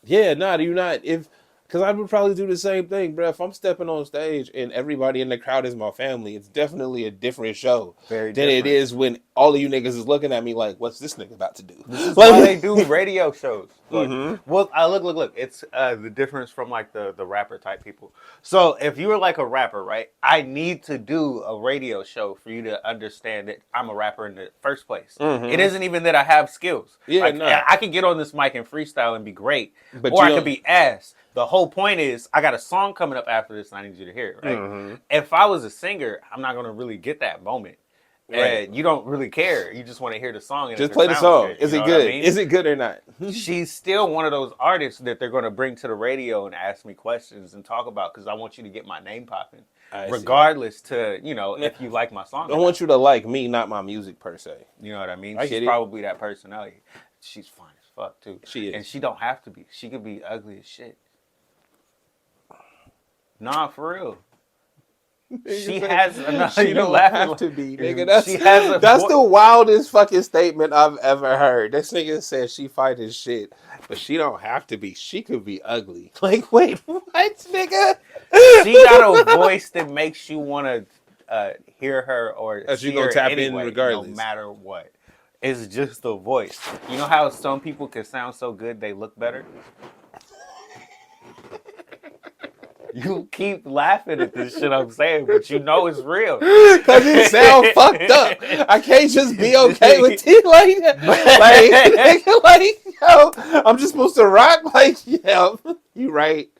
yeah, because I would probably do the same thing, bro. If I'm stepping on stage and everybody in the crowd is my family, it's definitely a different show than it is when all of you niggas is looking at me like, what's this nigga about to do? This is why they do radio shows. Look, well, look. It's the difference from like the rapper type people. So if you were like a rapper, right? I need to do a radio show for you to understand that I'm a rapper in the first place. It isn't even that I have skills. Yeah, like, I can get on this mic and freestyle and be great, or I could be ass. The whole point is, I got a song coming up after this, and I need you to hear it, right? If I was a singer, I'm not going to really get that moment. Right. And you don't really care. You just want to hear the song. And just play the song. Good, is it good? I mean? Is it good or not? She's still one of those artists that they're going to bring to the radio and ask me questions and talk about because I want you to get my name popping. Regardless to, if you like my song. I want you to like me, not my music per se. You know what I mean? She's probably that personality. She's fine as fuck, too. She is. And she don't have to be. She could be ugly as shit. Nah, for real. She has enough. She don't have to be, nigga. That's that's the wildest fucking statement I've ever heard. This nigga says she fight his shit, but she don't have to be. She could be ugly. Like, wait, what, nigga? She got a voice that makes you want to hear her or see her tap anyway, in regardless, no matter what. It's just the voice. You know how some people can sound so good they look better? You keep laughing at this shit I'm saying, but you know it's real. Because it sounds fucked up. I can't just be okay with it like that. Like, yo, I'm just supposed to rock? Like, yeah, you right.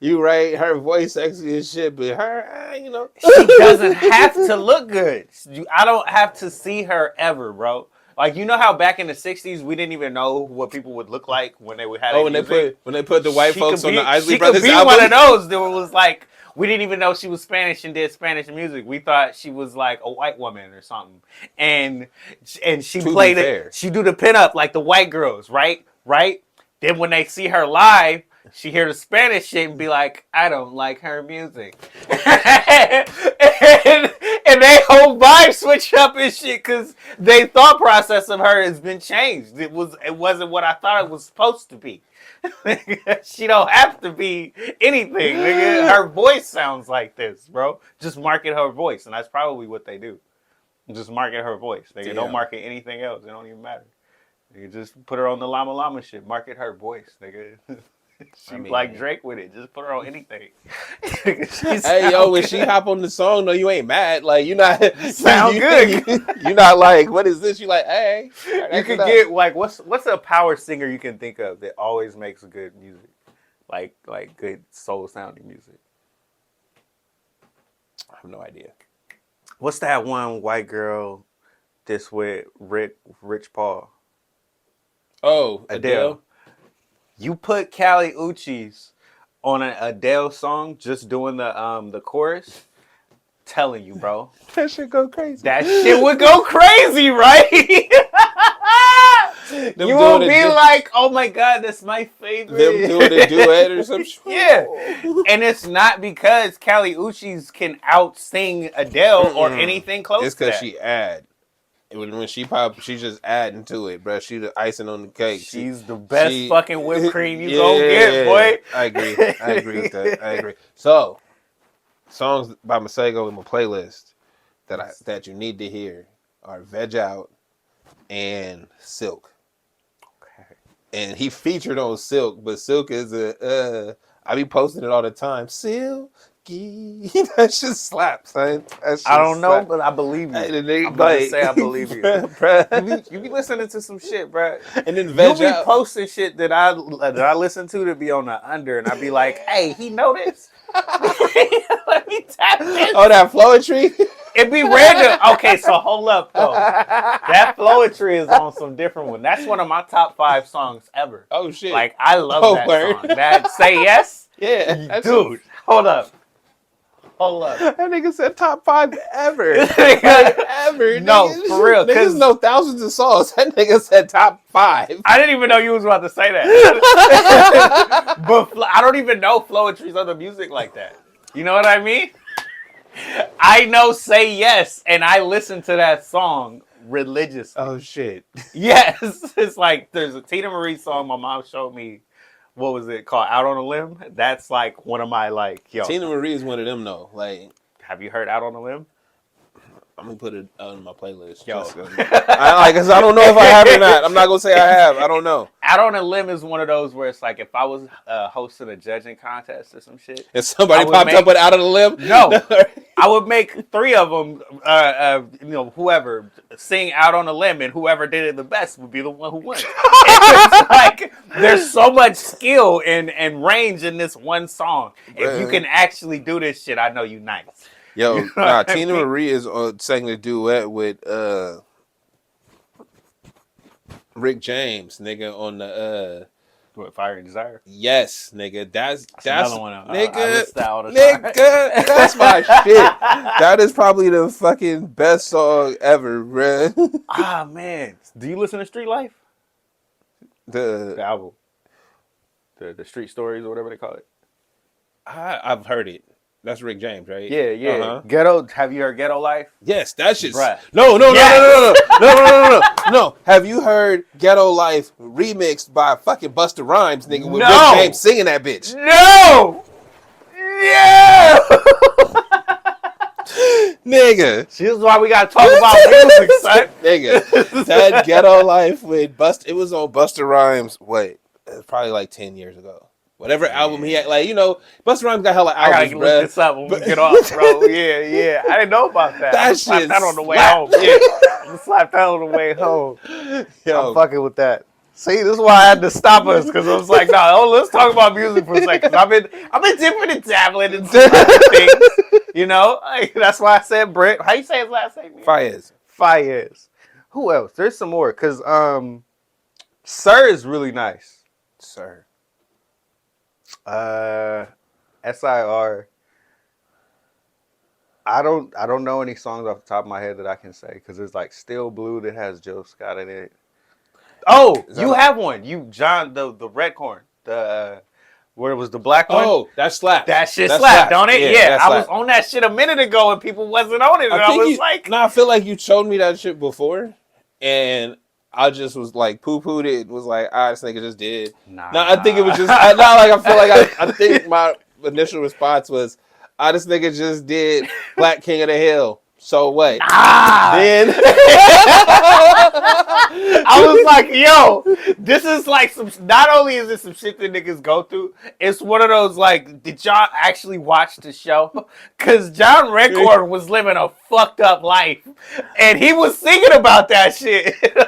You right, her voice sexy as shit, but her, She doesn't have to look good. I don't have to see her ever, bro. Like, you know how back in the 60s, we didn't even know what people would look like when they had when they put the white folks on the Isley Brothers album? She could be one of those that was like, we didn't even know she was Spanish and did Spanish music. We thought she was like a white woman or something. And she played it. She do the pinup like the white girls, right? Right? Then when they see her live, she hear the Spanish shit and be like, I don't like her music. and they whole vibe switch up and shit because their thought process of her has been changed. It wasn't what I thought it was supposed to be. She don't have to be anything, nigga. Her voice sounds like this, bro. Just market her voice, and that's probably what they do. Just market her voice. Nigga, don't market anything else. It don't even matter. You just put her on the llama llama shit. Market her voice, nigga. Like Drake with it. Just put her on anything. Hey, yo, when she hop on the song, though, you ain't mad. Like, you not sound good. You not like, what is this? You like, hey. You could get like, what's a power singer you can think of that always makes good music, like good soul sounding music? I have no idea. What's that one white girl? This with Rich Paul. Oh, Adele. You put Kali Uchis on an Adele song, just doing the chorus. Telling you, bro, that shit go crazy. That shit would go crazy, right? You will be like, oh my god, that's my favorite. Them doing a duet or some shit. Yeah, and it's not because Kali Uchis can out sing Adele or anything close. It's because she add. When she pop, she's just adding to it, bro. She the icing on the cake. She's the best fucking whipped cream you gonna get, boy. I agree with that. I agree. So, songs by Masego in my playlist that you need to hear are Veg Out and Silk. Okay. And he featured on Silk, but Silk is I be posting it all the time. Silk. That shit slaps, son. I don't know, but I believe you. I'm gonna say I believe you. You be listening to some shit, bro. And then you be posting shit that I listen to be on the under, and I be like, hey, he know this? Let me tap this. Oh, that Floetry? It be random. Okay, so hold up, though. That Floetry is on some different one. That's one of my top 5 songs ever. Oh, shit. Like, I love that song. That Say Yes? Yeah. Dude, hold up. That nigga said top 5 ever. Ever. No, niggas, for real. Niggas know thousands of songs. That nigga said top 5. I didn't even know you was about to say that. But I don't even know Floetry's other music like that. You know what I mean? I know Say Yes, and I listen to that song religiously. Oh, shit. Yes. It's like there's a Tina Marie song my mom showed me. What was it called? Out on a Limb? That's like one of my Tina Marie is one of them though. Like, have you heard Out on a Limb? I'm gonna put it on my playlist. Yo, because I don't know if I have or not. I'm not gonna say I have. I don't know. Out on a Limb is one of those where it's like if I was hosting a judging contest or some shit. If somebody popped up with Out on a Limb, no, I would make 3 of them. Whoever sing Out on a Limb, and whoever did it the best would be the one who won. It's like there's so much skill and range in this one song. If you can actually do this shit, I know you nice. Yo, you know Tina Marie is singing a duet with Rick James, nigga, on the What, Fire and Desire? Yes, nigga. That's another one. Nigga, that's my shit. That is probably the fucking best song ever, bruh. Ah, man. Do you listen to Street Life? The album. The Street Stories or whatever they call it. I've heard it. That's Rick James, right? Yeah. Uh-huh. Ghetto. Have you heard Ghetto Life? Yes, that shit's... Bruh. No. Have you heard Ghetto Life remixed by fucking Busta Rhymes, nigga, with Rick James singing that bitch? No! Yeah! Nigga. This is why we gotta talk about music, son. Nigga. That Ghetto Life with Busta... It was on Busta Rhymes, probably like 10 years ago. Whatever album he had, Busta Rhymes got hella albums, I gotta look this up when we get off, bro. Yeah. I didn't know about that. That shit on the way home. Yeah, slap that on the way home. Yo, I'm fucking with that. See, this is why I had to stop us because I was like, no, let's talk about music for a second. I've been dipping and dabbling in some other things. You know, like, that's why I said Brent. How you say his last name? Fires. Fires. Who else? There's some more because Sir is really nice. Sir. SIR. I don't know any songs off the top of my head that I can say because there's like Still Blue that has Joe Scott in it. Oh, you have one. You John the red corn. The where it was the black one. Oh, that slaps. That shit That slapped, slaps. don't it? Yeah, Yeah, that I was slaps. on that shit a minute ago and people wasn't on it, and I was like, I feel like you showed me that shit before, and I just was like poo-pooed it. Was like, this nigga just did. Nah. No, I think it was just. I think my initial response was, this nigga just did Black King of the Hill. So what? Then I was like, yo, this is like some. Not only is this some shit that niggas go through, it's one of those like, did y'all actually watch the show? Because John Redcorn was living a fucked up life, and he was singing about that shit. when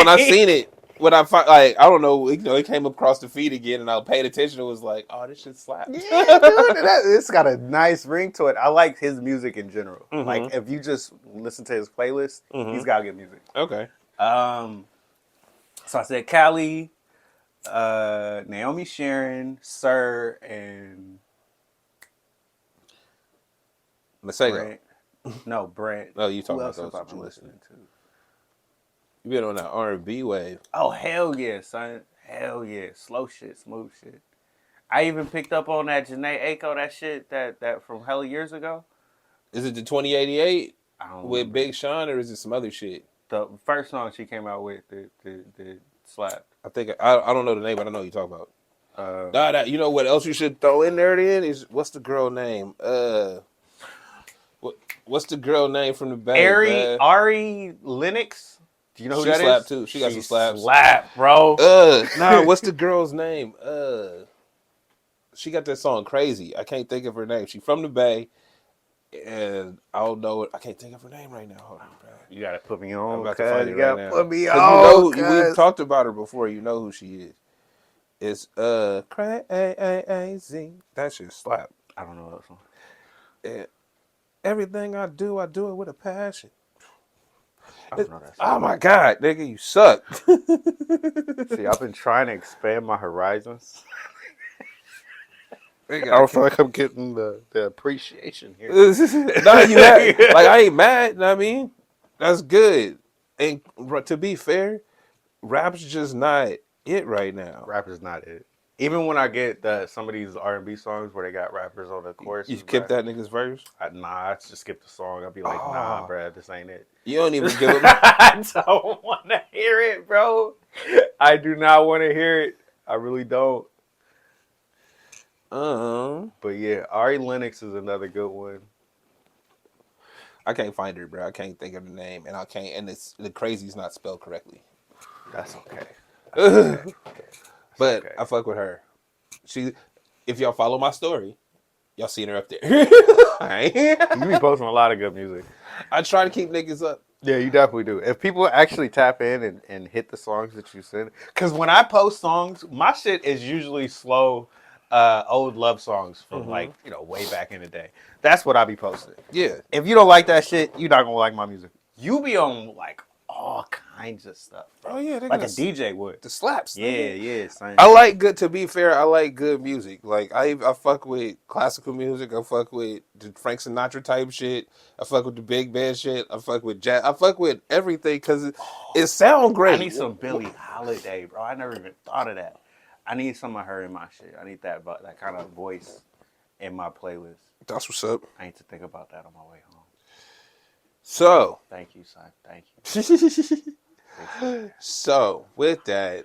I seen it, when I I don't know, it came across the feed again, and I paid attention. It was like, oh, this shit slapped. Yeah, dude, it's got a nice ring to it. I like his music in general. Mm-hmm. Like, if you just listen to his playlist, he's got good music. Okay. So I said Callie, Naomi Sharon, Sir, and Masego. Brent. No, Brent. Oh, you talking Who about else those have I that been you listening to? You been on that R&B wave. Oh, hell yeah, son. Hell yeah. Slow shit, smooth shit. I even picked up on that Janae Aiko, that shit that from hella years ago. Is it the 2088 I don't with remember. Big Sean, or is it some other shit? The first song she came out with, the slap. I think I don't know the name, but I know what you're talking about. You know what else you should throw in there? Then is what's the girl name? What's the girl name from the Bay? Ari Lennox. Do you know who She that slapped is? too. She got some slaps. Slap, bro. What's the girl's name? She got that song Crazy. I can't think of her name. She from the Bay, and I don't know it. I can't think of her name right now. Hold on, bro. You gotta put me on. I'm about to find it you right gotta now. put me 'Cause on. we've talked about her before. You know who she is. It's Crazy. That shit slap. I don't know that song. And everything I do it with a passion. I don't know that song. Oh my God, nigga, you suck. See, I've been trying to expand my horizons. I I don't feel like I'm getting the appreciation here. No, you have, like, I ain't mad. You know what I mean, that's good. And to be fair, rap's just not it right now. Rap is not it. Even when I get some of these R&B songs where they got rappers on the chorus, You skip that nigga's verse. I just skip the song. I'll be like, nah, bruh, this ain't it. You don't even give him. I don't want to hear it, bro. I do not want to hear it. I really don't. But yeah, Ari Lennox is another good one. I can't find her, bro. I can't think of the name, and I can't. And the Crazy's not spelled correctly. That's okay. But okay. I fuck with her. If y'all follow my story, y'all seen her up there. You be posting a lot of good music. I try to keep niggas up. Yeah, you definitely do. If people actually tap in and hit the songs that you send, because when I post songs, my shit is usually slow, old love songs from like way back in the day. That's what I be posting. Yeah. If you don't like that shit, you're not gonna like my music. You be on like all kinds of stuff. Oh yeah, Like a DJ would. The slaps. Yeah, same. I like good. To be fair, I like good music. Like I fuck with classical music. I fuck with the Frank Sinatra type shit. I fuck with the big band shit. I fuck with jazz. I fuck with everything because it sound great. I need some Billie Holiday, bro. I never even thought of that. I need some of her in my shit. I need that kind of voice in my playlist. That's what's up. I need to think about that on my way home. So, Thank you, son. Thank you. so with that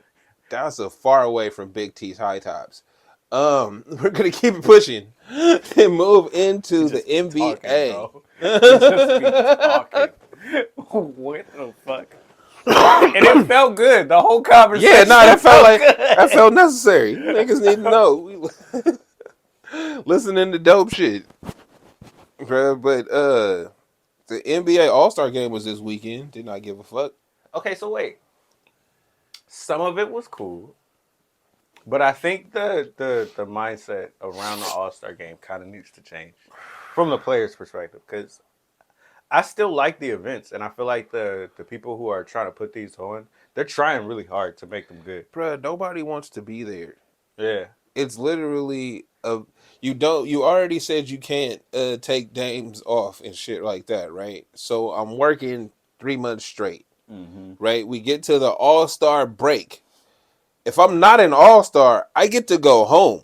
was a far away from Big T's high tops. We're gonna keep it pushing and move into the NBA. Talking. What the fuck? And it felt good. The whole conversation. Yeah, that felt like good. that felt necessary. Niggas need to know. We listening to dope shit, bruh. But the NBA All-Star game was this weekend. Did not give a fuck. Okay, so wait. some of it was cool, but I think the mindset around the All-Star game kind of needs to change from the players' perspective, because I still like the events, and I feel like the people who are trying to put these on, they're trying really hard to make them good. Bruh, nobody wants to be there. Yeah. It's literally you already said you can't take games off and shit like that, right? So I'm working 3 months straight, right? We get to the All-Star break. If I'm not an All-Star, I get to go home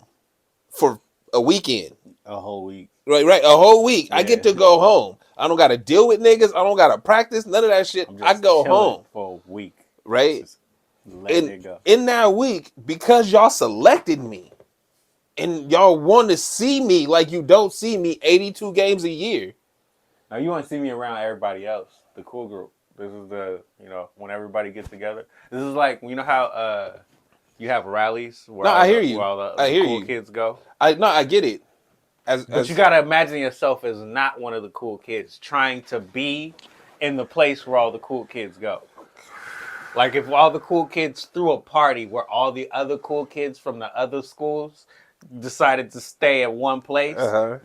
for a weekend. A whole week. Right, a whole week. I Yeah. get to go home. I don't got to deal with niggas. I don't got to practice, none of that shit. I'm just I go chilling home, for a week. right? Just letting it go. In that week, because y'all selected me and y'all want to see me like you don't see me 82 games a year. Now you want to see me around everybody else, the cool group. This is the, when everybody gets together. This is like, you know how you have rallies where No, I hear you. where all the I hear cool you. kids go. I get it. But you got to imagine yourself as not one of the cool kids trying to be in the place where all the cool kids go. Like if all the cool kids threw a party where all the other cool kids from the other schools decided to stay at one place,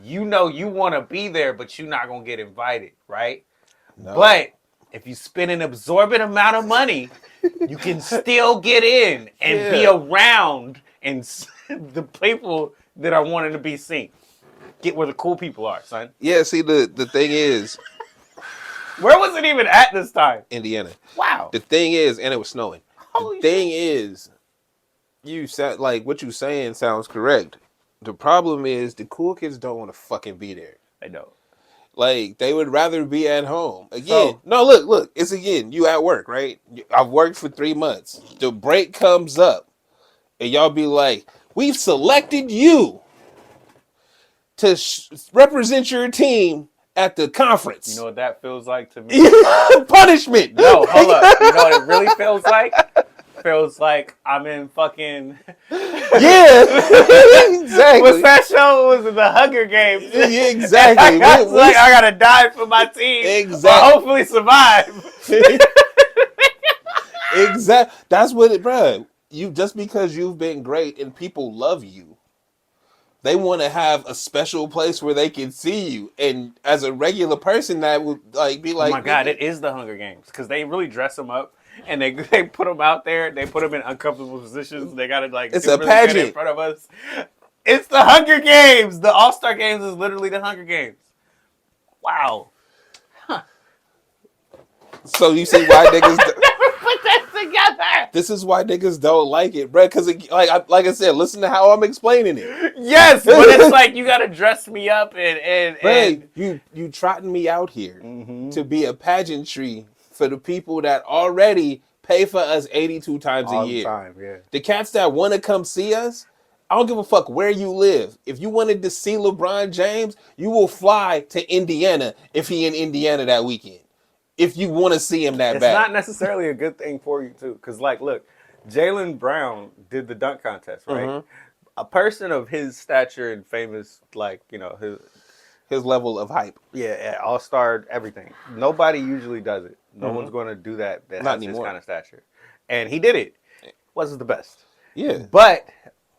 you want to be there, but you're not going to get invited, right? No. But if you spend an absorbent amount of money, you can still get in and be around and the people that are wanting to be seen. Get where the cool people are, son. Yeah, see, the thing is... Where was it even at this time? Indiana. Wow. The thing is, and it was snowing. Holy the thing shit. is, you sound like what you saying sounds correct. The problem is the cool kids don't want to fucking be there. I know. Like, they would rather be at home. Again, look, it's you at work, right? I've worked for 3 months. The break comes up, and y'all be like, we've selected you to represent your team at the conference. You know what that feels like to me? Punishment. No, hold up. You know what it really feels like? Feels like I'm in fucking... Yeah, exactly. What's that show? Was it the Hunger Games? Yeah, exactly. I gotta die for my team. Exactly. Or hopefully survive. Exactly. That's what it, bro. Just because you've been great and people love you, they want to have a special place where they can see you. And as a regular person, that would be like, oh my God, it is the Hunger Games because they really dress them up and they put them out there. They put them in uncomfortable positions. They gotta it's a pageant in front of us. It's the Hunger Games. The All-Star Games is literally the Hunger Games. Wow. Huh. So you see why niggas Never put that together. This is why niggas don't like it, bro. Because like I said, listen to how I'm explaining it. Yes, but it's like you gotta dress me up and you trotting me out here to be a pageantry for the people that already pay for us 82 times all a year. The time, yeah. The cats that want to come see us, I don't give a fuck where you live. If you wanted to see LeBron James, you will fly to Indiana if he in Indiana that weekend. If you want to see him that bad. It's not necessarily a good thing for you, too. Because, look, Jaylen Brown did the dunk contest, right? Mm-hmm. A person of his stature and famous, his level of hype. Yeah, all-star, everything. Nobody usually does it. No one's going to do that not has anymore. His kind of stature. And he did it. Wasn't the best. Yeah. But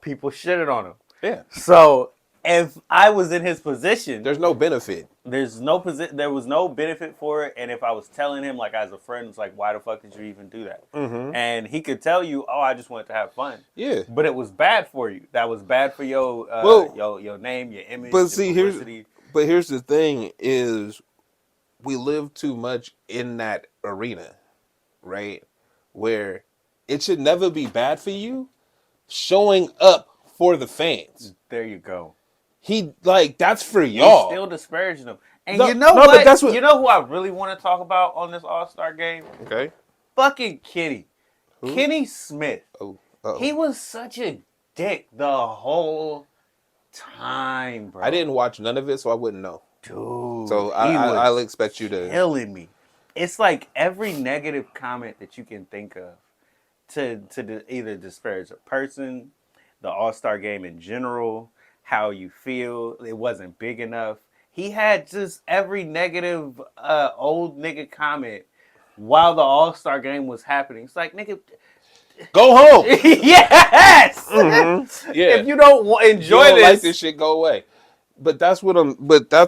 people shitted on him. Yeah. So if I was in his position, there's no benefit. There was no benefit for it. And if I was telling him, as a friend, it's like, why the fuck did you even do that? Mm-hmm. And he could tell you, oh, I just wanted to have fun. Yeah. But it was bad for you. That was bad for your name, your image. But see, here's the thing is, we live too much in that arena, right? Where it should never be bad for you showing up for the fans. There you go. That's for y'all. He's still disparaging them. And what? But that's what... You know who I really want to talk about on this All-Star game? Okay. Fucking Kenny. Who? Kenny Smith. Oh. He was such a dick the whole time, bro. I didn't watch none of it, so I wouldn't know. Dude. So I'll expect you to... killing me. It's like every negative comment that you can think of to either disparage a person, the All-Star game in general, how you feel, it wasn't big enough. He had just every negative old nigga comment while the All-Star game was happening. It's like, nigga, Go home. Yes. Yeah. If you don't enjoy you don't this, like this shit, go away. But that's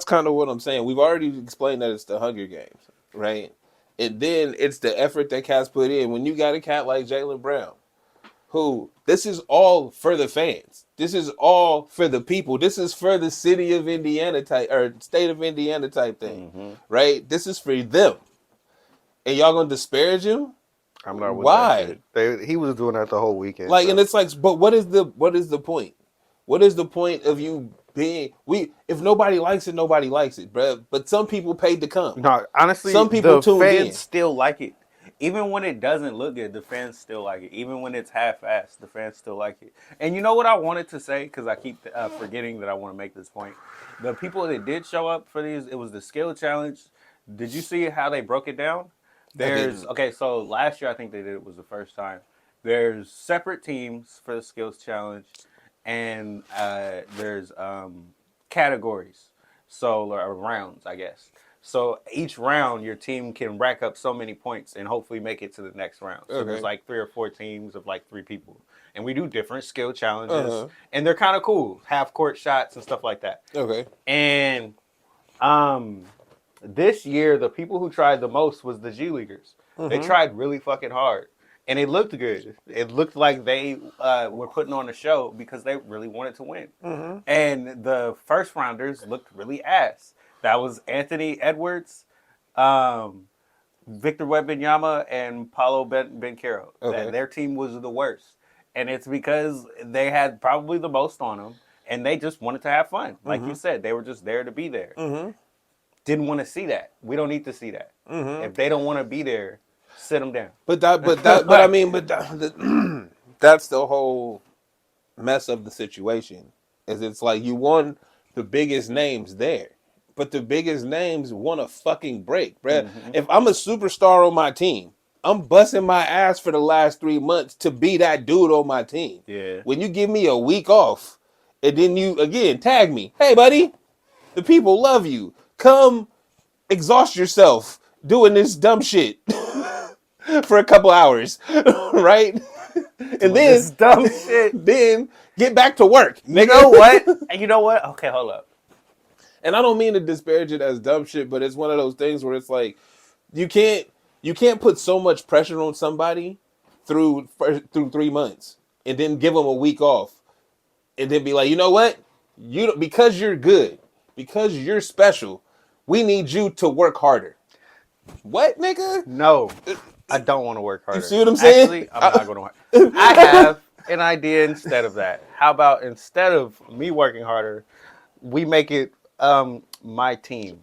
kind of what I'm saying. We've already explained that it's the Hunger Games, right? And then it's the effort that cats put in. When you got a cat like Jaylen Brown, who this is all for the fans. This is all for the people. This is for the city of Indiana type or state of Indiana type thing, right? This is for them. And y'all gonna disparage him? I'm not with Why? that shit. He was doing that the whole weekend. Like, bro. and it's like, but what is the point? What is the point of you being if nobody likes it, nobody likes it, bro. But some people paid to come. No, honestly, Some people the tuned fans in. still like it. Even when it doesn't look good, the fans still like it. Even when it's half-assed, the fans still like it. And you know what I wanted to say? Because I keep forgetting that I want to make this point. The people that did show up for these, it was the skill challenge. Did you see how they broke it down? So last year I think they did it was the first time. There's separate teams for the skills challenge, and there's categories, so or rounds, I guess. So each round, your team can rack up so many points and hopefully make it to the next round. So there's like 3 or 4 teams of like 3 people. And we do different skill challenges. And they're kind of cool. Half-court shots and stuff like that. Okay. And this year, the people who tried the most was the G Leaguers. They tried really fucking hard. And it looked good. It looked like they were putting on a show because they really wanted to win. And the first rounders looked really ass. That was Anthony Edwards, Victor Wembanyama, and Paolo Banchero. Okay. Their team was the worst. And it's because they had probably the most on them, and they just wanted to have fun. Like you said, they were just there to be there. Didn't want to see that. We don't need to see that. If they don't want to be there, sit them down. But that's the whole mess of the situation. Is it's like you want the biggest names there. But the biggest names want a fucking break, bruh. If I'm a superstar on my team, I'm busting my ass for the last 3 months to be that dude on my team. Yeah. When you give me a week off, and then you, again, tag me. Hey, buddy, the people love you. Come exhaust yourself doing this dumb shit for a couple hours, right? And then This dumb shit. then get back to work. You know what? You know what? Okay, hold up. And I don't mean to disparage it as dumb shit, but it's one of those things where it's like you can't put so much pressure on somebody through 3 months and then give them a week off and then be like, you know what? Because you're good, because you're special, we need you to work harder. What, nigga? No, I don't want to work harder. You see what I'm saying? Actually, I'm not going to work. I have an idea instead of that. How about instead of me working harder, we make it my team,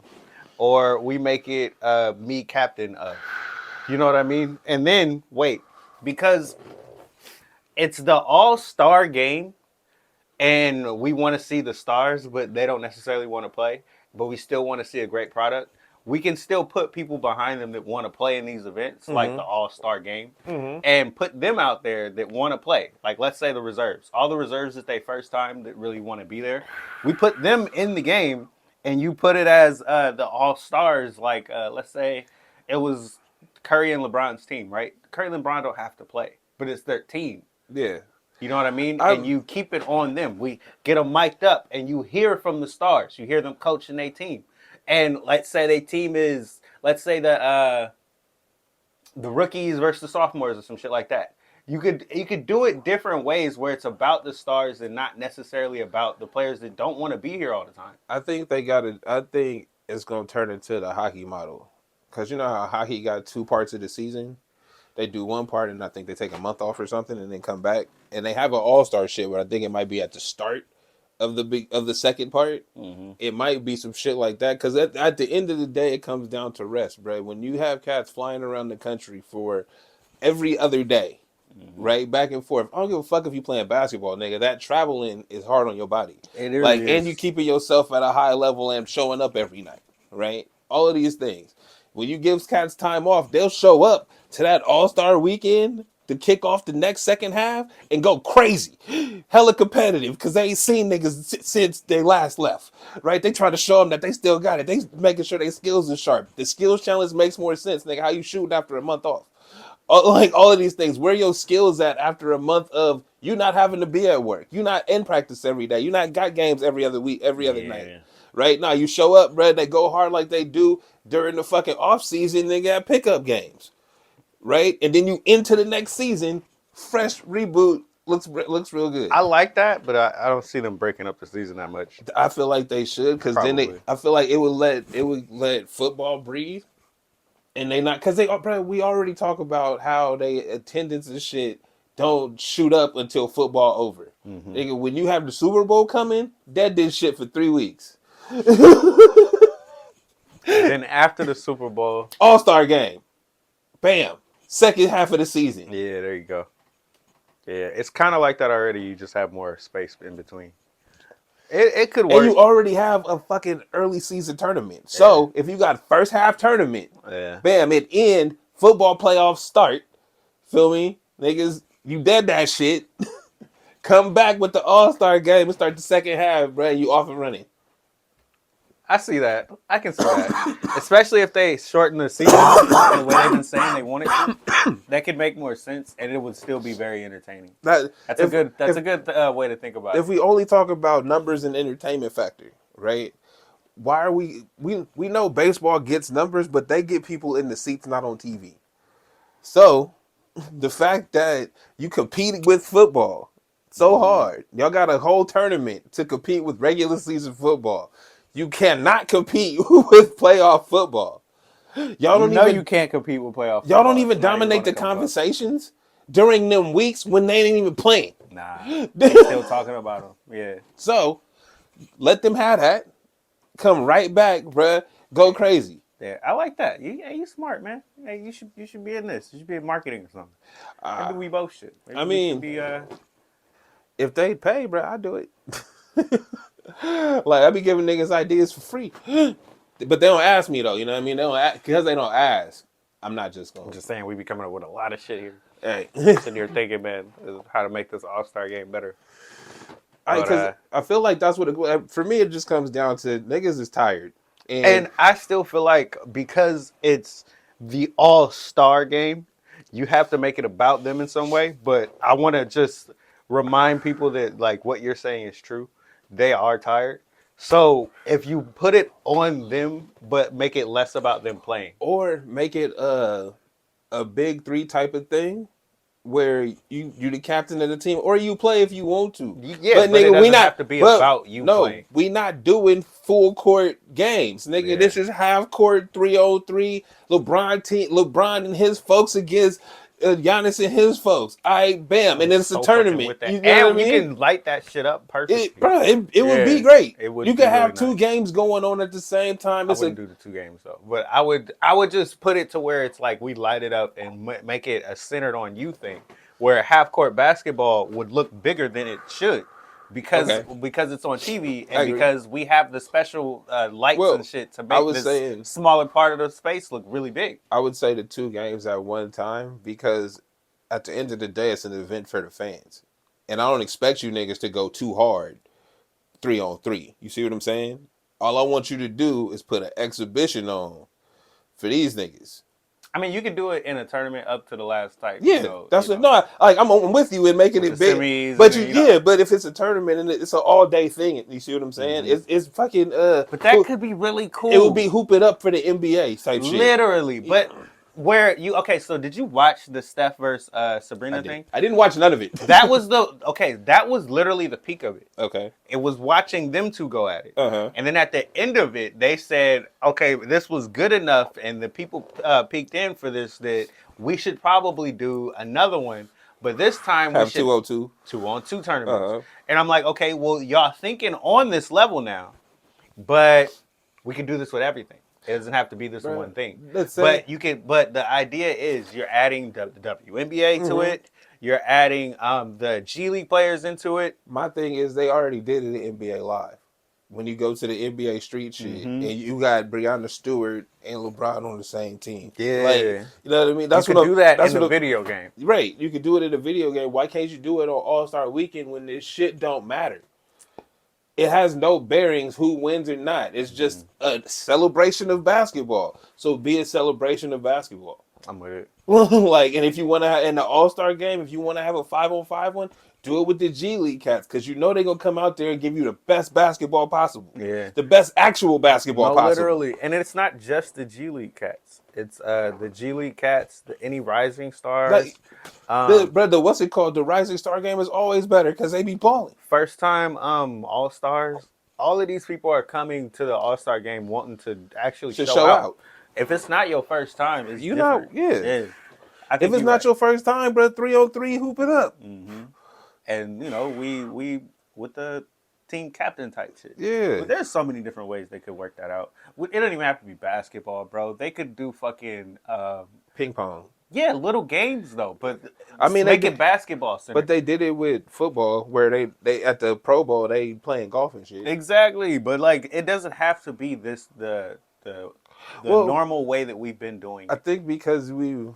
or we make it me captain of. You know what I mean? And then wait, because it's the all-star game, and we want to see the stars, but they don't necessarily want to play. But we still want to see a great product. We can still put people behind them that want to play in these events, like the all-star game, and put them out there that want to play. Like, let's say the reserves. All the reserves that they first time that really want to be there. We put them in the game, and you put it as the all-stars. Like, let's say it was Curry and LeBron's team, right? Curry and LeBron don't have to play, but it's their team. Yeah. You know what I mean? And you keep it on them. We get them mic'd up, and you hear from the stars. You hear them coaching their team. And let's say their team is, let's say the rookies versus the sophomores or some shit like that. You could do it different ways where it's about the stars and not necessarily about the players that don't want to be here all the time. I think it's going to turn into the hockey model. Because you know how hockey got 2 parts of the season? They do one part, and I think they take a month off or something, and then come back. And they have an all-star shit, but I think it might be at the start of the second part. It might be some shit like that. Because at the end of the day, it comes down to rest, bro. When you have cats flying around the country for every other day, right, back and forth. I don't give a fuck if you playing basketball, nigga. That traveling is hard on your body. It really is. And you keeping yourself at a high level and showing up every night, right? All of these things. When you give cats time off, they'll show up to that all-star weekend to kick off the next second half and go crazy. Hella competitive because they ain't seen niggas since they last left, right? They trying to show them that they still got it. They making sure their skills are sharp. The skills challenge makes more sense, nigga. How you shooting after a month off? Like all of these things, where your skills at after a month of you not having to be at work, you not in practice every day, you not got games every other week, every other night, right? Now you show up, bro. They go hard like they do during the fucking off season. They got pickup games, right? And then you into the next season, fresh reboot looks real good. I like that, but I don't see them breaking up the season that much. I feel like they should because then I feel like it would let football breathe. And they not because we already talk about how they attendance and shit don't shoot up until football over. Nigga, when you have the Super Bowl coming, that did shit for 3 weeks. Then after the Super Bowl, All-Star game, bam, second half of the season. Yeah, there you go. Yeah, it's kind of like that already. You just have more space in between. It could work. And you already have a fucking early season tournament. So if you got first half tournament, bam, it end, football playoffs start. Feel me? Niggas, you dead that shit. Come back with the All-Star game and start the second half, bro. You off and running. I see that. I can see that. Especially if they shorten the season the way they've been saying they want it to. That could make more sense, and it would still be very entertaining. That's a good way to think about it. If we only talk about numbers and entertainment factor, right? Why are we know baseball gets numbers, but they get people in the seats, not on TV. So the fact that you compete with football so hard, y'all got a whole tournament to compete with regular season football. You cannot compete with playoff football. You can't compete with playoff football. Y'all don't even dominate the conversations during them weeks when they ain't even playing. Nah, they still talking about them. Yeah. So let them have that. Come right back, bruh. Go crazy. Yeah, I like that. You smart, man. Hey, you should be in this. You should be in marketing or something. Maybe we both should. Maybe if they pay, bruh, I do it. Like I be giving niggas ideas for free, but they don't ask me though. You know what I mean? They don't because they don't ask. I'm not just going. I'm just saying we be coming up with a lot of shit here. Hey, sitting here thinking, man, how to make this All-Star game better. Because I feel like that's what for me. It just comes down to niggas is tired, and I still feel like because it's the All-Star game, you have to make it about them in some way. But I want to just remind people that like what you're saying is true. They are tired. So if you put it on them, but make it less about them playing. Or make it a big three type of thing where you the captain of the team, or you play if you want to. Yeah, but nigga, we not have to be about you playing. We not doing full court games. Nigga, This is half court 3-on-3. LeBron and his folks against Giannis and his folks. Bam, and then it's a tournament. You know what I mean? You can light that shit up perfectly. It would be great. It would. You could have two games going on at the same time. I wouldn't do the 2 games though, but I would just put it to where it's like we light it up and make it a centered on you thing, where half court basketball would look bigger than it should. Because it's on TV and because we have the special lights and shit to make this smaller part of the space look really big. I would say the 2 games at one time because at the end of the day, it's an event for the fans. And I don't expect you niggas to go too hard 3-on-3. You see what I'm saying? All I want you to do is put an exhibition on for these niggas. I mean, you could do it in a tournament up to the last type. Yeah, that's what. No, I'm with you in making it big. But but if it's a tournament and it's an all day thing, you see what I'm saying? Mm-hmm. It's fucking. But that could be really cool. It would be hoop it up for the NBA type shit. Literally, but. So did you watch the Steph versus Sabrina thing? I didn't watch none of it. That was literally the peak of it. Okay. It was watching them 2 go at it. Uh-huh. And then at the end of it, they said, okay, this was good enough and the people peeked in for this that we should probably do another one. But this time we should 2-on-2. 2-on-2 tournaments. Uh-huh. And I'm like, okay, well, y'all thinking on this level now, but we can do this with everything. It doesn't have to be this one thing. But you can. But the idea is you're adding the WNBA to it. You're adding the G League players into it. My thing is they already did it in NBA Live. When you go to the NBA Street shit and you got Breonna Stewart and LeBron on the same team. Yeah. Like, you know what I mean? That's you can do that in a video game. Right. You can do it in a video game. Why can't you do it on All-Star Weekend when this shit don't matter? It has no bearings who wins or not. It's just a celebration of basketball. So be a celebration of basketball. I'm with it. Like, and if you want to, in the All-Star game, if you want to have a 5-on-5 one, do it with the G League cats, because you know they're going to come out there and give you the best basketball possible. Yeah. The best actual basketball possible. Literally. And it's not just the G League cats. It's the G League cats, any rising stars. Like, brother, what's it called? The Rising Star game is always better because they be balling. First time All-Stars. All of these people are coming to the All-Star game wanting to actually show out. If it's not your first time, it's different. If it's not your first time, bro, 3-on-3, hoop it up. Mm-hmm. And, you know, we with the team captain type shit. Yeah. But there's so many different ways they could work that out. It don't even have to be basketball, bro. They could do fucking... ping pong. Yeah, little games, though. But I mean, make it basketball center. But they did it with football, where they at the Pro Bowl, they playing golf and shit. Exactly. But, like, it doesn't have to be the normal way that we've been doing it. I think because the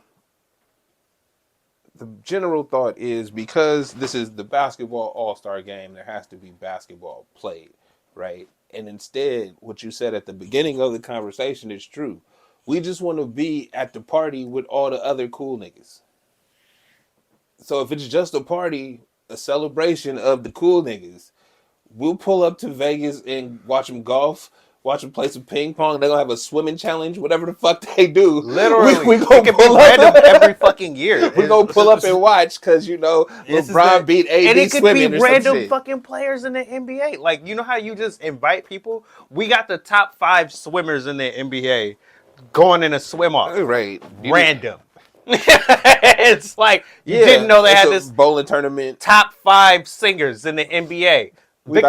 general thought is, because this is the basketball all-star game, there has to be basketball played, right? And instead, what you said at the beginning of the conversation is true. We just want to be at the party with all the other cool niggas. So if it's just a party, a celebration of the cool niggas, we'll pull up to Vegas and watch them golf, watch them play some ping pong. They're going to have a swimming challenge, whatever the fuck they do. Literally. We it can be random every fucking year. We're going to pull up and watch because, you know, LeBron beat AD and it could swimming be or some random shit. fucking players in the NBA. Like, you know how you just invite people? We got the top 5 swimmers in the NBA going in a swim off. Right. Random. It's like, you didn't know they had this bowling tournament. Top 5 singers in the NBA. We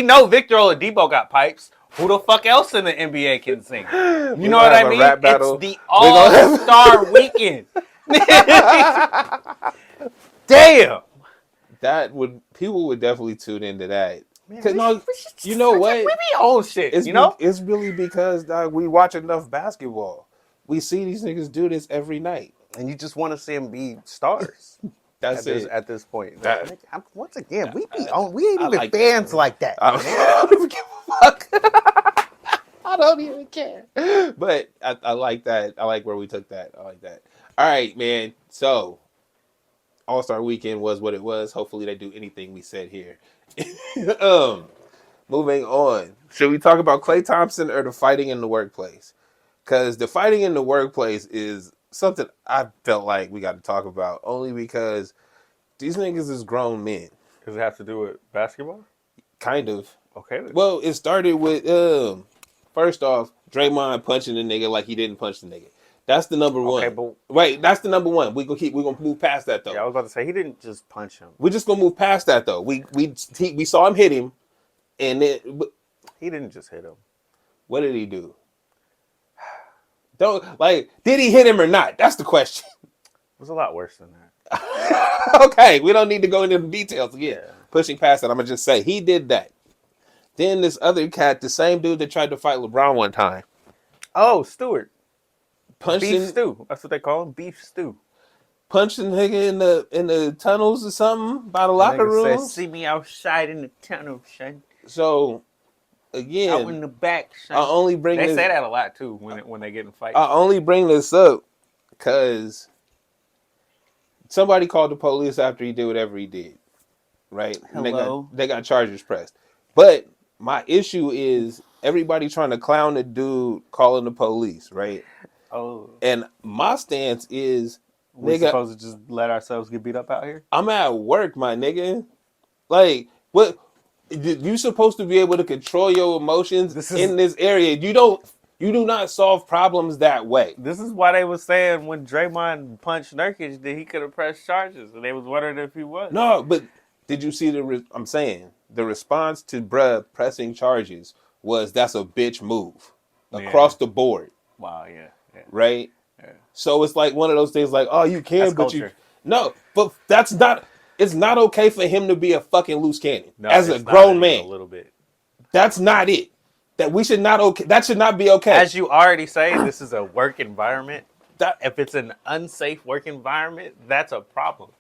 know Victor Oladipo got pipes. Who the fuck else in the NBA can sing? You know what I mean? It's the All-Star Weekend. Damn. People would definitely tune into that. Man, you know what? We be on shit, It's really because, dog, we watch enough basketball. We see these niggas do this every night. And you just want to see them be stars. That's it. At this point. Once again, we ain't even like fans like that. I don't even give a fuck. I don't even care. But I like that. I like where we took that. I like that. All right, man. So, All-Star Weekend was what it was. Hopefully they do anything we said here. Moving on. Should we talk about Klay Thompson or the fighting in the workplace? Because the fighting in the workplace is something I felt like we got to talk about, only because these niggas is grown men. Does it have to do with basketball? Kind of. Okay. Well, it started with first off, Draymond punching the nigga like he didn't punch the nigga. That's the number one. But right, that's the number one. We're gonna move past that though. Yeah, I was about to say he didn't just punch him. We're just gonna move past that though. We saw him hit him, and then he didn't just hit him. What did he do? Did he hit him or not? That's the question. It was a lot worse than that. Okay, we don't need to go into the details again. Yeah. Pushing past that, I'm gonna just say he did that. Then this other cat, the same dude that tried to fight LeBron one time. Oh, Stewart. Beef stew. That's what they call him. Beef stew. Punched the nigga in the tunnels or something by the locker room. See me outside in the tunnel, son. So again, out in the back, son. They say that a lot too when they get in fights. I only bring this up because somebody called the police after he did whatever he did. Right? Hello. They got charges pressed. But my issue is everybody trying to clown the dude calling the police, right? Oh. And my stance is, we're supposed to just let ourselves get beat up out here? I'm at work, my nigga. Like, what? You supposed to be able to control your emotions in this area. You do not solve problems that way. This is why they was saying when Draymond punched Nurkic that he could have pressed charges, and they was wondering if he was. No, but did you see I'm saying the response to bruh pressing charges was that's a bitch move across the board. Wow, yeah. Right? Yeah. So it's like one of those things like, oh, you can, that's but culture. No, but that's not, it's not okay for him to be a fucking loose cannon as a grown man. A little bit. That's not it. That should not be okay. As you already say, this is a work environment. If it's an unsafe work environment, that's a problem.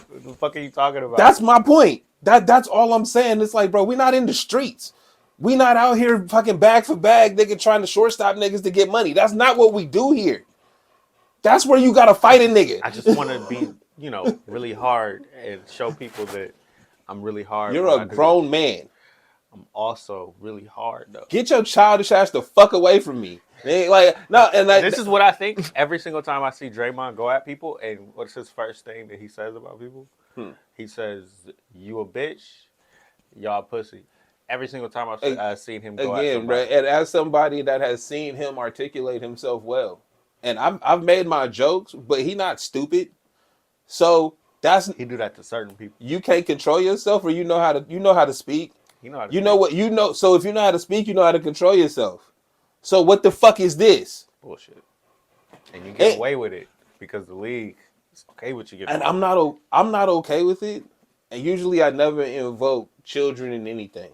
What the fuck are you talking about? That's my point. That's all I'm saying. It's like, bro, we're not in the streets. We not out here fucking bag for bag, nigga, trying to shortstop niggas to get money. That's not what we do here. That's where you gotta fight a nigga. I just want to be, really hard and show people that I'm really hard. You're a grown man. I'm also really hard though. Get your childish ass the fuck away from me. This is what I think every single time I see Draymond go at people, and what's his first thing that he says about people? He says, "You a bitch, y'all pussy." Every single time I've seen him go at somebody. And as somebody that has seen him articulate himself well, and I've made my jokes, but he not stupid. So he do that to certain people. You can't control yourself, or you know how to speak. So if you know how to speak, you know how to control yourself. So what the fuck is this? Bullshit. And you get away with it because the league is okay with you getting away. And I'm not okay with it. And usually I never invoke children in anything.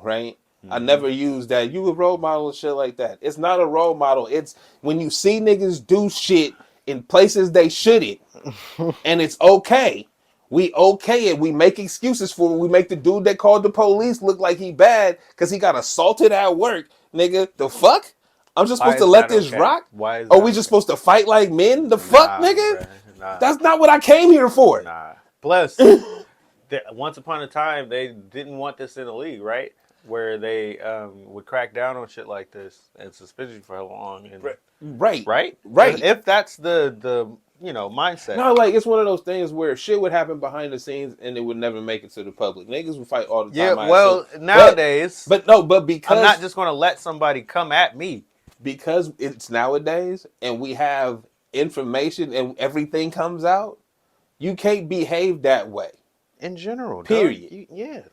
Right? I never use that. You a role model and shit like that. It's not a role model. It's when you see niggas do shit in places they shouldn't, and it's okay. We okay it. We make excuses for it. We make the dude that called the police look like he bad because he got assaulted at work. Nigga, the fuck? I'm just supposed to let this rock? Why is Are we just supposed to fight like men? The fuck, nigga? Nah. That's not what I came here for. Nah. Plus, once upon a time, they didn't want this in the league, right? Where they would crack down on shit like this and suspend you for how long. And, right. If that's the mindset. No, like it's one of those things where shit would happen behind the scenes and it would never make it to the public. Niggas would fight all the time. Yeah, well, nowadays, but because I'm not just going to let somebody come at me because it's nowadays and we have information and everything comes out. You can't behave that way. In general, period. Yeah.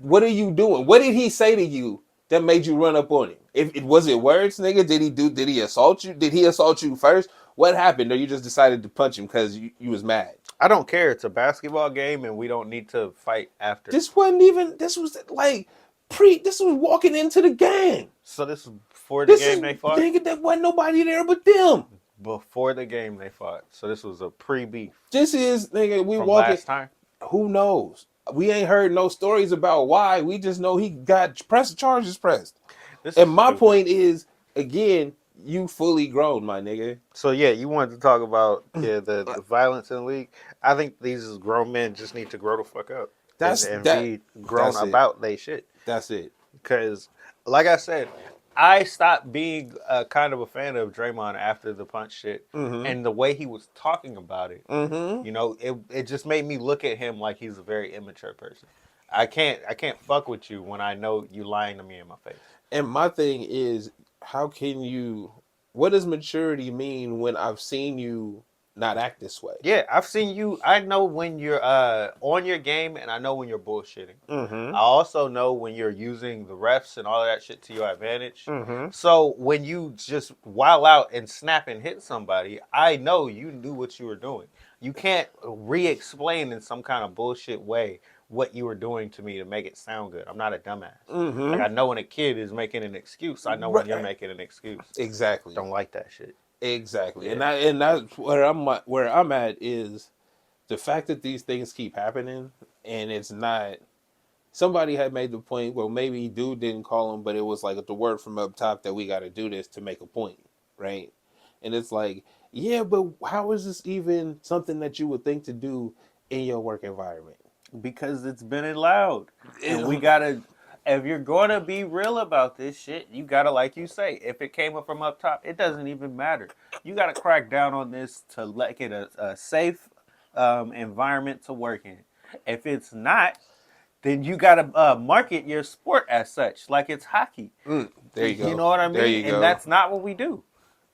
What are you doing? What did he say to you that made you run up on him? If it was it words, nigga, did he assault you? Did he assault you first? What happened? Or you just decided to punch him because you was mad? I don't care. It's a basketball game and we don't need to fight after. This was walking into the game. So this was before the game they fought? Nigga, there wasn't nobody there but them. Before the game they fought. So this was a pre-beef. This is, nigga, we from walking. Last time? Who knows? We ain't heard no stories about why. We just know he got charges pressed. And my point is, again, you fully grown, my nigga. So yeah, you wanted to talk about the violence in the league. I think these grown men just need to grow the fuck up. And be grown about they shit. That's it. Because, like I said, I stopped being kind of a fan of Draymond after the punch shit, and the way he was talking about it. It just made me look at him like he's a very immature person. I can't fuck with you when I know you lying to me in my face. And my thing is, what does maturity mean when I've seen you not act this way? Yeah, I've seen you. I know when you're on your game, and I know when you're bullshitting. I also know when you're using the refs and all of that shit to your advantage. So when you just wild out and snap and hit somebody, I know you knew what you were doing. You can't re-explain in some kind of bullshit way what you were doing to me to make it sound good. I'm not a dumbass. Like I know when a kid is making an excuse. I know when you're making an excuse. Exactly. Don't like that shit. Exactly. Yeah. And that's where I'm at is the fact that these things keep happening and it's not. Somebody had made the point where maybe dude didn't call him, but it was like the word from up top that we got to do this to make a point, right? And it's like, yeah, but how is this even something that you would think to do in your work environment? Because it's been allowed. And we gotta, if you're gonna be real about this shit, you gotta, like you say, if it came up from up top, it doesn't even matter. You gotta crack down on this to make it a safe environment to work in. If it's not, then you gotta market your sport as such, like it's hockey. There you go. You know what I mean? There you go. And that's not what we do.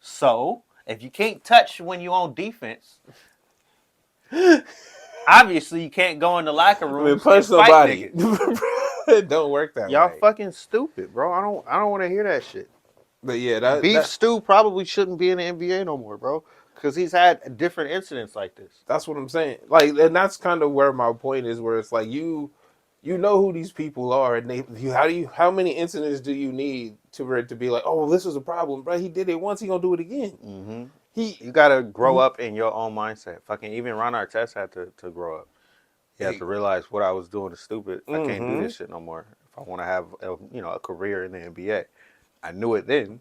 So, if you can't touch when you're on defense, obviously you can't go in the locker room and punch somebody. It don't work that way. Y'all fucking stupid, bro. I don't want to hear that shit. But yeah, Beef Stew probably shouldn't be in the NBA no more, bro. Because he's had different incidents like this. That's what I'm saying. Like, and that's kind of where my point is, where it's like you know who these people are, and how many incidents do you need for it to be like, oh, well, this was a problem, bro. He did it once, he gonna do it again. You gotta grow up in your own mindset. Fucking even Ron Artest had to grow up. He had to realize what I was doing is stupid. I can't do this shit no more. If I want to have a career in the NBA, I knew it then.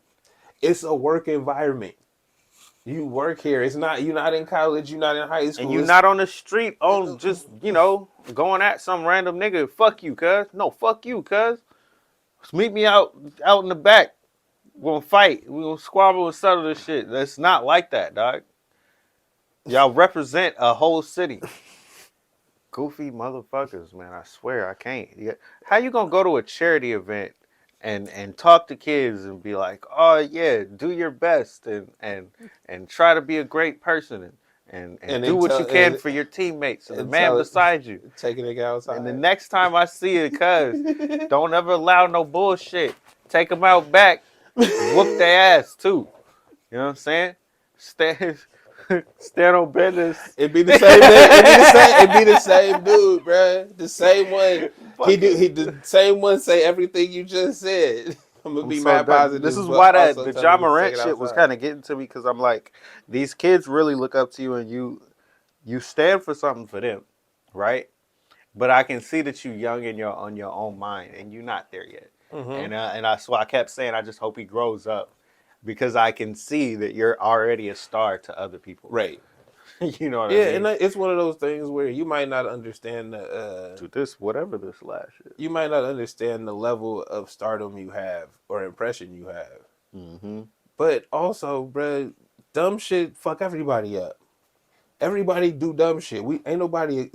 It's a work environment. You work here. It's not. You're not in college. You're not in high school. And you're not on the street on just, going at some random nigga. Fuck you, cuz. No, fuck you, cuz. Meet me out in the back. We're gonna fight. We're gonna squabble and settle this shit. That's not like that, dog. Y'all represent a whole city. Goofy motherfuckers, man. I swear I can't. How you gonna go to a charity event and talk to kids and be like, oh yeah, do your best and try to be a great person and do what you can for your teammates and the man beside you. Take a nigga outside. And the next time I see it, cuz, don't ever allow no bullshit. Take them out back, whoop their ass too. You know what I'm saying? Stand on business. It'd be the same thing. It'd be the same dude, bro. The same one. He the same one say everything you just said. I'm gonna be mad positive. This is why the Ja Morant shit was kind of getting to me, because I'm like, these kids really look up to you and you stand for something for them, right? But I can see that you're young and you're on your own mind and you're not there yet. Mm-hmm. So I kept saying, I just hope he grows up, because I can see that you're already a star to other people. Right. You know what I mean? Yeah, and it's one of those things where you might not understand whatever this last shit. You might not understand the level of stardom you have or impression you have. Mm-hmm. But also, bro, dumb shit fuck everybody up. Everybody do dumb shit. We ain't nobody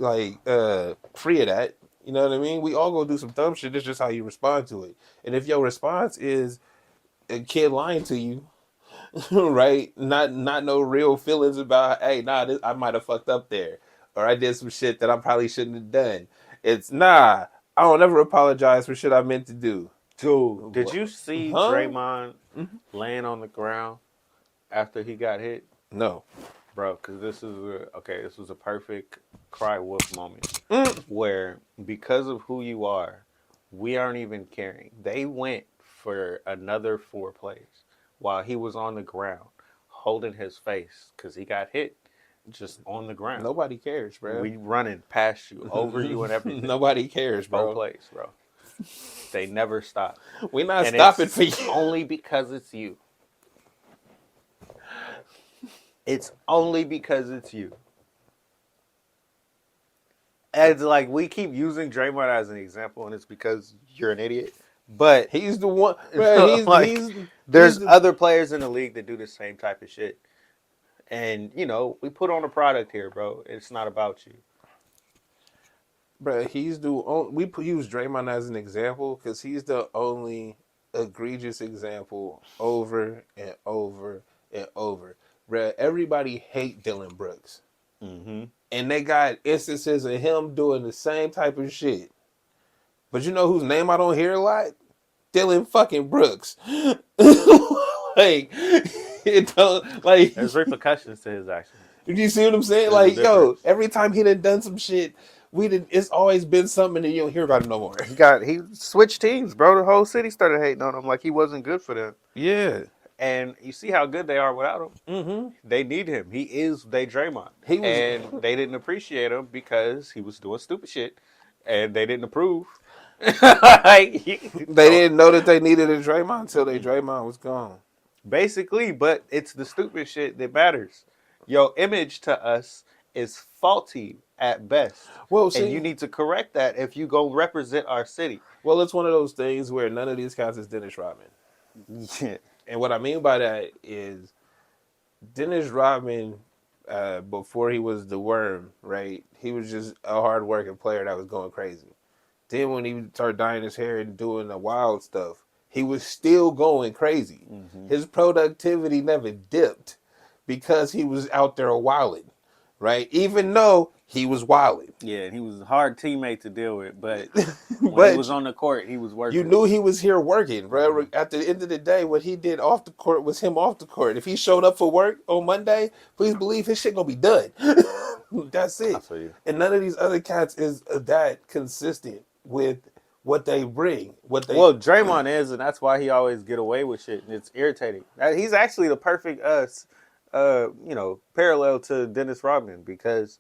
free of that. You know what I mean? We all go do some dumb shit. It's just how you respond to it. And if your response is a kid lying to you, right? Not no real feelings about, hey, I might have fucked up there, or I did some shit that I probably shouldn't have done. It's I don't ever apologize for shit I meant to do. Dude, did you see Draymond laying on the ground after he got hit? No, bro, because this was a perfect cry wolf moment where, because of who you are, we aren't even caring. They went for another 4 plays while he was on the ground holding his face because he got hit just on the ground. Nobody cares, bro. We running past you, over you, and everything. Nobody cares, bro. 4 plays, bro. They never stop. We're not stopping for you. Only because it's you. It's only because it's you. It's like we keep using Draymond as an example, and it's because you're an idiot. But he's the one. Bro, there's other players in the league that do the same type of shit. And, we put on a product here, bro. It's not about you. Bro, we use Draymond as an example because he's the only egregious example over and over and over. Bro, everybody hate Dylan Brooks. Mm-hmm. And they got instances of him doing the same type of shit. But you know whose name I don't hear a lot? Dylan fucking Brooks. There's repercussions to his actions. Did you see what I'm saying? Every time he done some shit, it's always been something and you don't hear about it no more. He switched teams, bro. The whole city started hating on him like he wasn't good for them. Yeah. And you see how good they are without him. Mm-hmm. They need him. He is they Draymond. And they didn't appreciate him because he was doing stupid shit, and they didn't approve. They didn't know that they needed a Draymond until Draymond was gone. Basically, but it's the stupid shit that matters. Your image to us is faulty at best. Well, see, and you need to correct that if you go represent our city. Well, it's one of those things where none of these cats is Dennis Rodman. Yeah. And what I mean by that is Dennis Rodman, before he was the worm, right? He was just a hard-working player that was going crazy. Then when he started dyeing his hair and doing the wild stuff, he was still going crazy. Mm-hmm. His productivity never dipped because he was out there wilding, right? Even though he was wilding. Yeah, and he was a hard teammate to deal with, but when he was on the court, he was working. You knew he was here working, bro. Mm-hmm. At the end of the day, what he did off the court was him off the court. If he showed up for work on Monday, please believe his shit gonna be done. That's it. I feel you. And none of these other cats is that consistent with what they bring. Well, Draymond is, and that's why he always get away with shit, and it's irritating. He's actually the perfect parallel to Dennis Rodman, because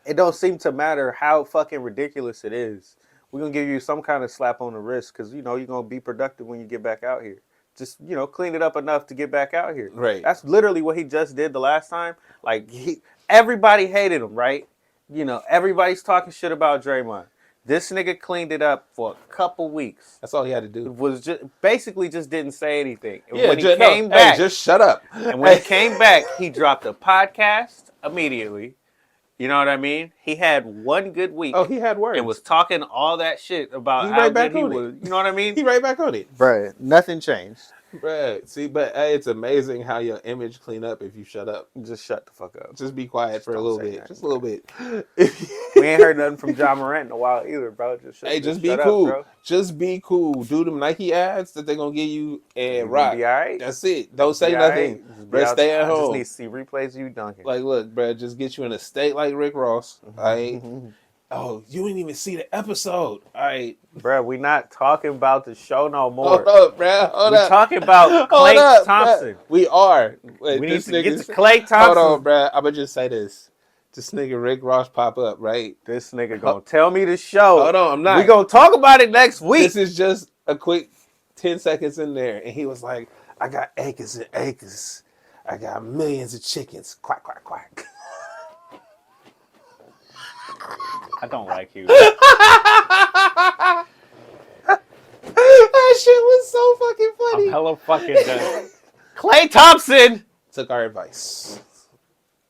it don't seem to matter how fucking ridiculous it is. We're going to give you some kind of slap on the wrist because, you're going to be productive when you get back out here. Just, clean it up enough to get back out here. Right. That's literally what he just did the last time. Like, everybody hated him, right? Everybody's talking shit about Draymond. This nigga cleaned it up for a couple weeks. That's all he had to do. It was just basically just didn't say anything. And Yeah, when he came back, just shut up. And when he came back, he dropped a podcast immediately. You know what I mean? He had one good week. Oh, he had words. And was talking all that shit about He how right back good he on it. was. You know what I mean? He right back on it. Bruh, nothing changed. Right. See, but hey, it's amazing how your image clean up if you shut up. Just shut the fuck up. Just be quiet for a little bit. Just a little bit. We ain't heard nothing from John Morant in a while either, bro. Just be shut cool. Up, bro. Just be cool. Do them Nike ads that they're gonna give you and You rock. be all right. That's it. Don't say Be all nothing. right. Bro, stay at I just home. need to see replays of you dunking. Like, look, bro, just get you in a state like Rick Ross. All right. Oh, you didn't even see the episode. All right. Bro, we not talking about the show no more. Hold up, bro. Hold We up. talking about Hold Klay up, Thompson. bruh. We are. Wait, We need this to get nigga's- to Klay Thompson. Hold on, bro. I'm going to just say this. This nigga Rick Ross pop up, right? This nigga gonna tell me the show. Hold on, I'm not. We gonna talk about it next week. This is just a quick 10 seconds in there. And he was like, I got acres and acres. I got millions of chickens. Quack, quack, quack. I don't like you. That shit was so fucking funny. I'm hella fucking done. Klay Thompson. Took our advice.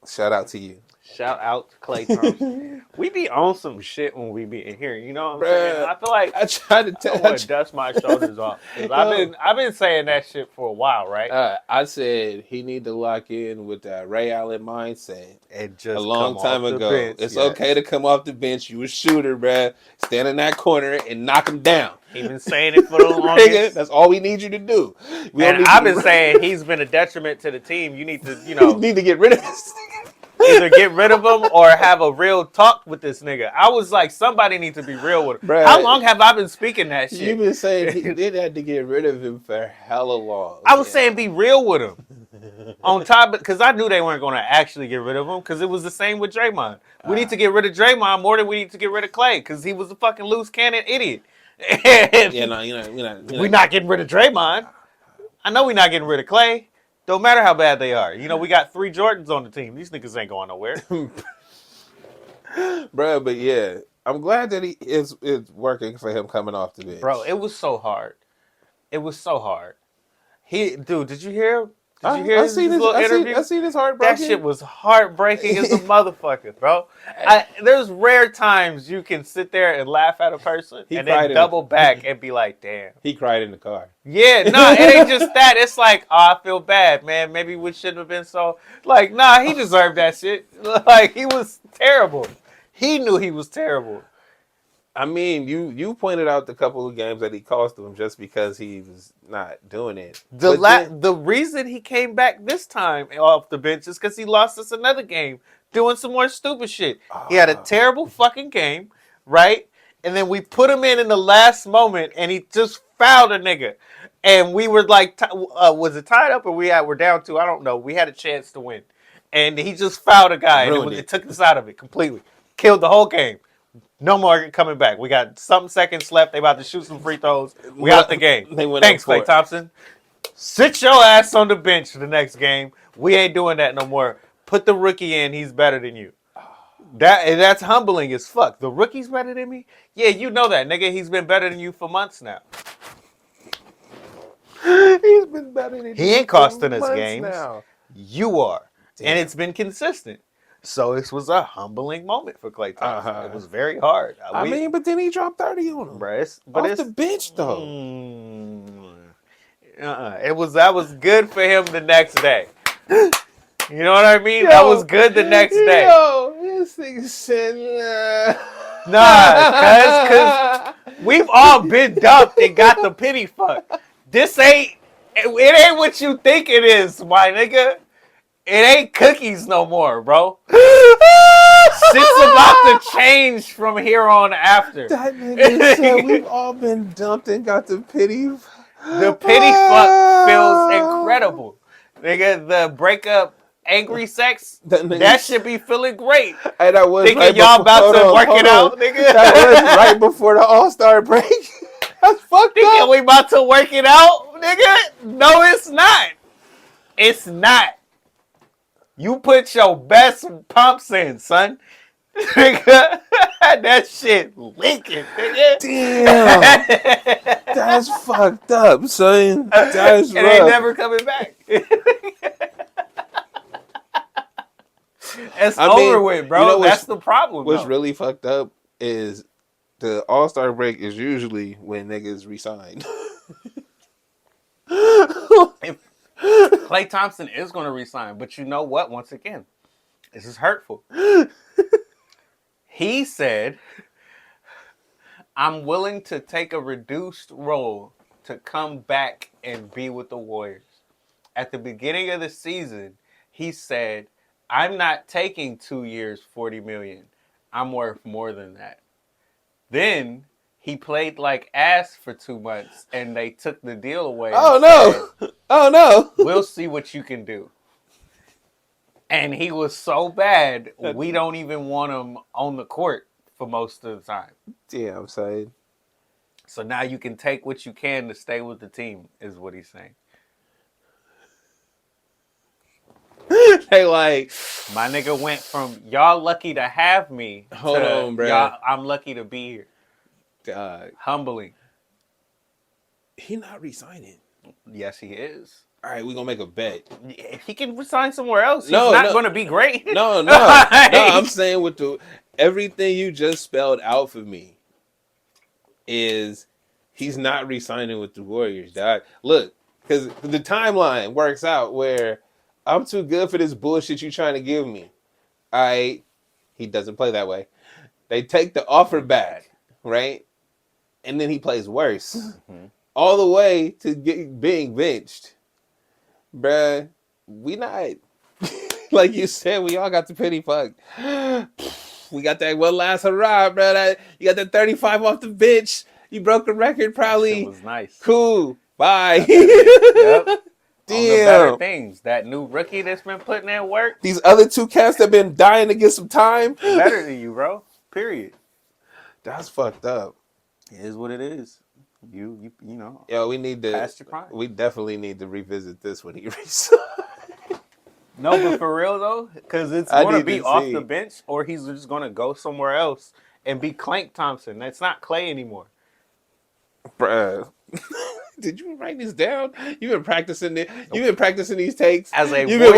Shout out to you. Shout out to Klay Thompson. We be on some shit when we be in here. You know what I'm Bruh. saying? I feel like I tried to I tell want to dust my shoulders off. 'Cause I've been saying that shit for a while, right? I said he need to lock in with that Ray Allen mindset. And just A long come time off the ago. bench, It's yes. okay to come off the bench. You a shooter, bruh. Stand in that corner and knock him down. He been saying it for the Nigga, longest. that's all we need you to do. We don't And need I've you been to- saying he's been a detriment to the team. You need to, You need to get rid of this nigga. either get rid of him or have a real talk with this nigga. I was like, somebody needs to be real with him. Bruh. How long have I been speaking that shit? You've been saying he did have to get rid of him for hella long. I was saying be real with him. On top, because I knew they weren't going to actually get rid of him because it was the same with Draymond. We need to get rid of Draymond more than we need to get rid of Klay because he was a fucking loose cannon idiot. And Yeah, no, you're not. we're not getting rid of Draymond. I know we're not getting rid of Klay. Don't matter how bad they are. We got 3 Jordans on the team. These niggas ain't going nowhere. Bro, but yeah, I'm glad that he is working for him coming off the bench. Bro, it was so hard. It was so hard. Dude, did you hear? Did you hear his little interview? I seen his heartbroken. That shit was heartbreaking as a motherfucker, bro. There's rare times you can sit there and laugh at a person He and cried then in double back and be like, damn. He cried in the car. Yeah, nah, it ain't just that. It's like, oh, I feel bad, man. Maybe we shouldn't have been so. Like, nah, he deserved that shit. Like, he was terrible. He knew he was terrible. I mean, you pointed out the couple of games that he cost him just because he was not doing it. The reason he came back this time off the bench is because he lost us another game doing some more stupid shit. He had a terrible fucking game, right? And then we put him in the last moment, and he just fouled a nigga. And we were like, was it tied up or we're down 2? I don't know. We had a chance to win. And he just fouled a guy, and it took us out of it completely. Killed the whole game. No more coming back. We got some seconds left. They about to shoot some free throws. We out the game. Thanks, Klay Thompson. Sit your ass on the bench for the next game. We ain't doing that no more. Put the rookie in. He's better than you. That's humbling as fuck. The rookie's better than me? Yeah, you know that, nigga. He's been better than you for months now. He's been better than you. He ain't costing us months games. now. You are. Damn. And it's been consistent. So this was a humbling moment for Klay Thompson. It was very hard. I mean, but then he dropped 30 on him. Bruh, Off the bench, though. That was good for him the next day. You know what I mean? That was good the next day. Yo, this nigga said, Cause we've all been dumped and got the pity fuck. This ain't it what you think it is, my nigga. It ain't cookies no more, bro. Shit's about to change from here on after. That nigga said we've all been dumped and got the pity. The pity fuck feels incredible. Nigga, the breakup angry sex, that should be feeling great. Hey, that was thinking y'all about to work it out, nigga. That was right before the All-Star break. That's fucked Nigga, up. we about to work it out, nigga? No, it's not. It's not. You put your best pumps in, son. Nigga, that shit leaking, nigga. Damn. That's fucked up, son. That's It ain't rough. never coming back. It's over with, bro. You know That's the problem. What's though. really fucked up is the All-Star break is usually when niggas resign. If Klay Thompson is going to resign, but you know what? Once again, this is hurtful. He said, I'm willing to take a reduced role to come back and be with the Warriors. At the beginning of the season, he said, I'm not taking 2 years, $40 million. I'm worth more than that. Then he played like ass for 2 months and they took the deal away. Oh no. Oh no. We'll see what you can do. And he was so bad, we don't even want him on the court for most of the time. Yeah, I'm saying. So now you can take what you can to stay with the team, is what he's saying. They like, my nigga went from y'all lucky to have me hold to on, bro. y'all, I'm lucky to be here. God, Humbling. he not resigning. Yes, he is. All right, we gonna make a bet. If he can resign somewhere else, he's No, not no. going to be great. No. I'm saying with everything you just spelled out for me is he's not resigning with the Warriors, dog. Look, because the timeline works out where I'm too good for this bullshit you trying to give me. He doesn't play that way. They take the offer back, right? And then he plays worse. Mm-hmm. All the way to being benched. Bruh, we not, like you said, we all got the penny fucked. We got that one last hurrah, bruh. You got that 35 off the bench. You broke a record, probably. It was nice. Cool. Bye. Yep. Damn. On the better things. That new rookie that's been putting in work. These other two cats that been dying to get some time. Better than you, bro. Period. That's fucked up. It is what it is. You know. Yo, we need to. Past your prime. We definitely need to revisit this when he resigns. No, but for real though, because it's going to be off the bench, or he's just going to go somewhere else and be Klay Thompson. That's not Klay anymore. Bruh. Did you write this down? You've been practicing it. You've been practicing these takes. As a You've been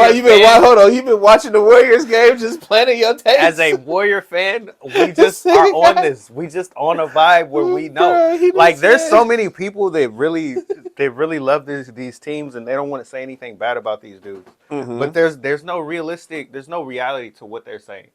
watching the Warriors game, just planning your takes. As a Warrior fan, we just are on this. We just on a vibe where we know. Like there's so many people that really love these teams, and they don't want to say anything bad about these dudes. Mm-hmm. But there's no reality to what they're saying.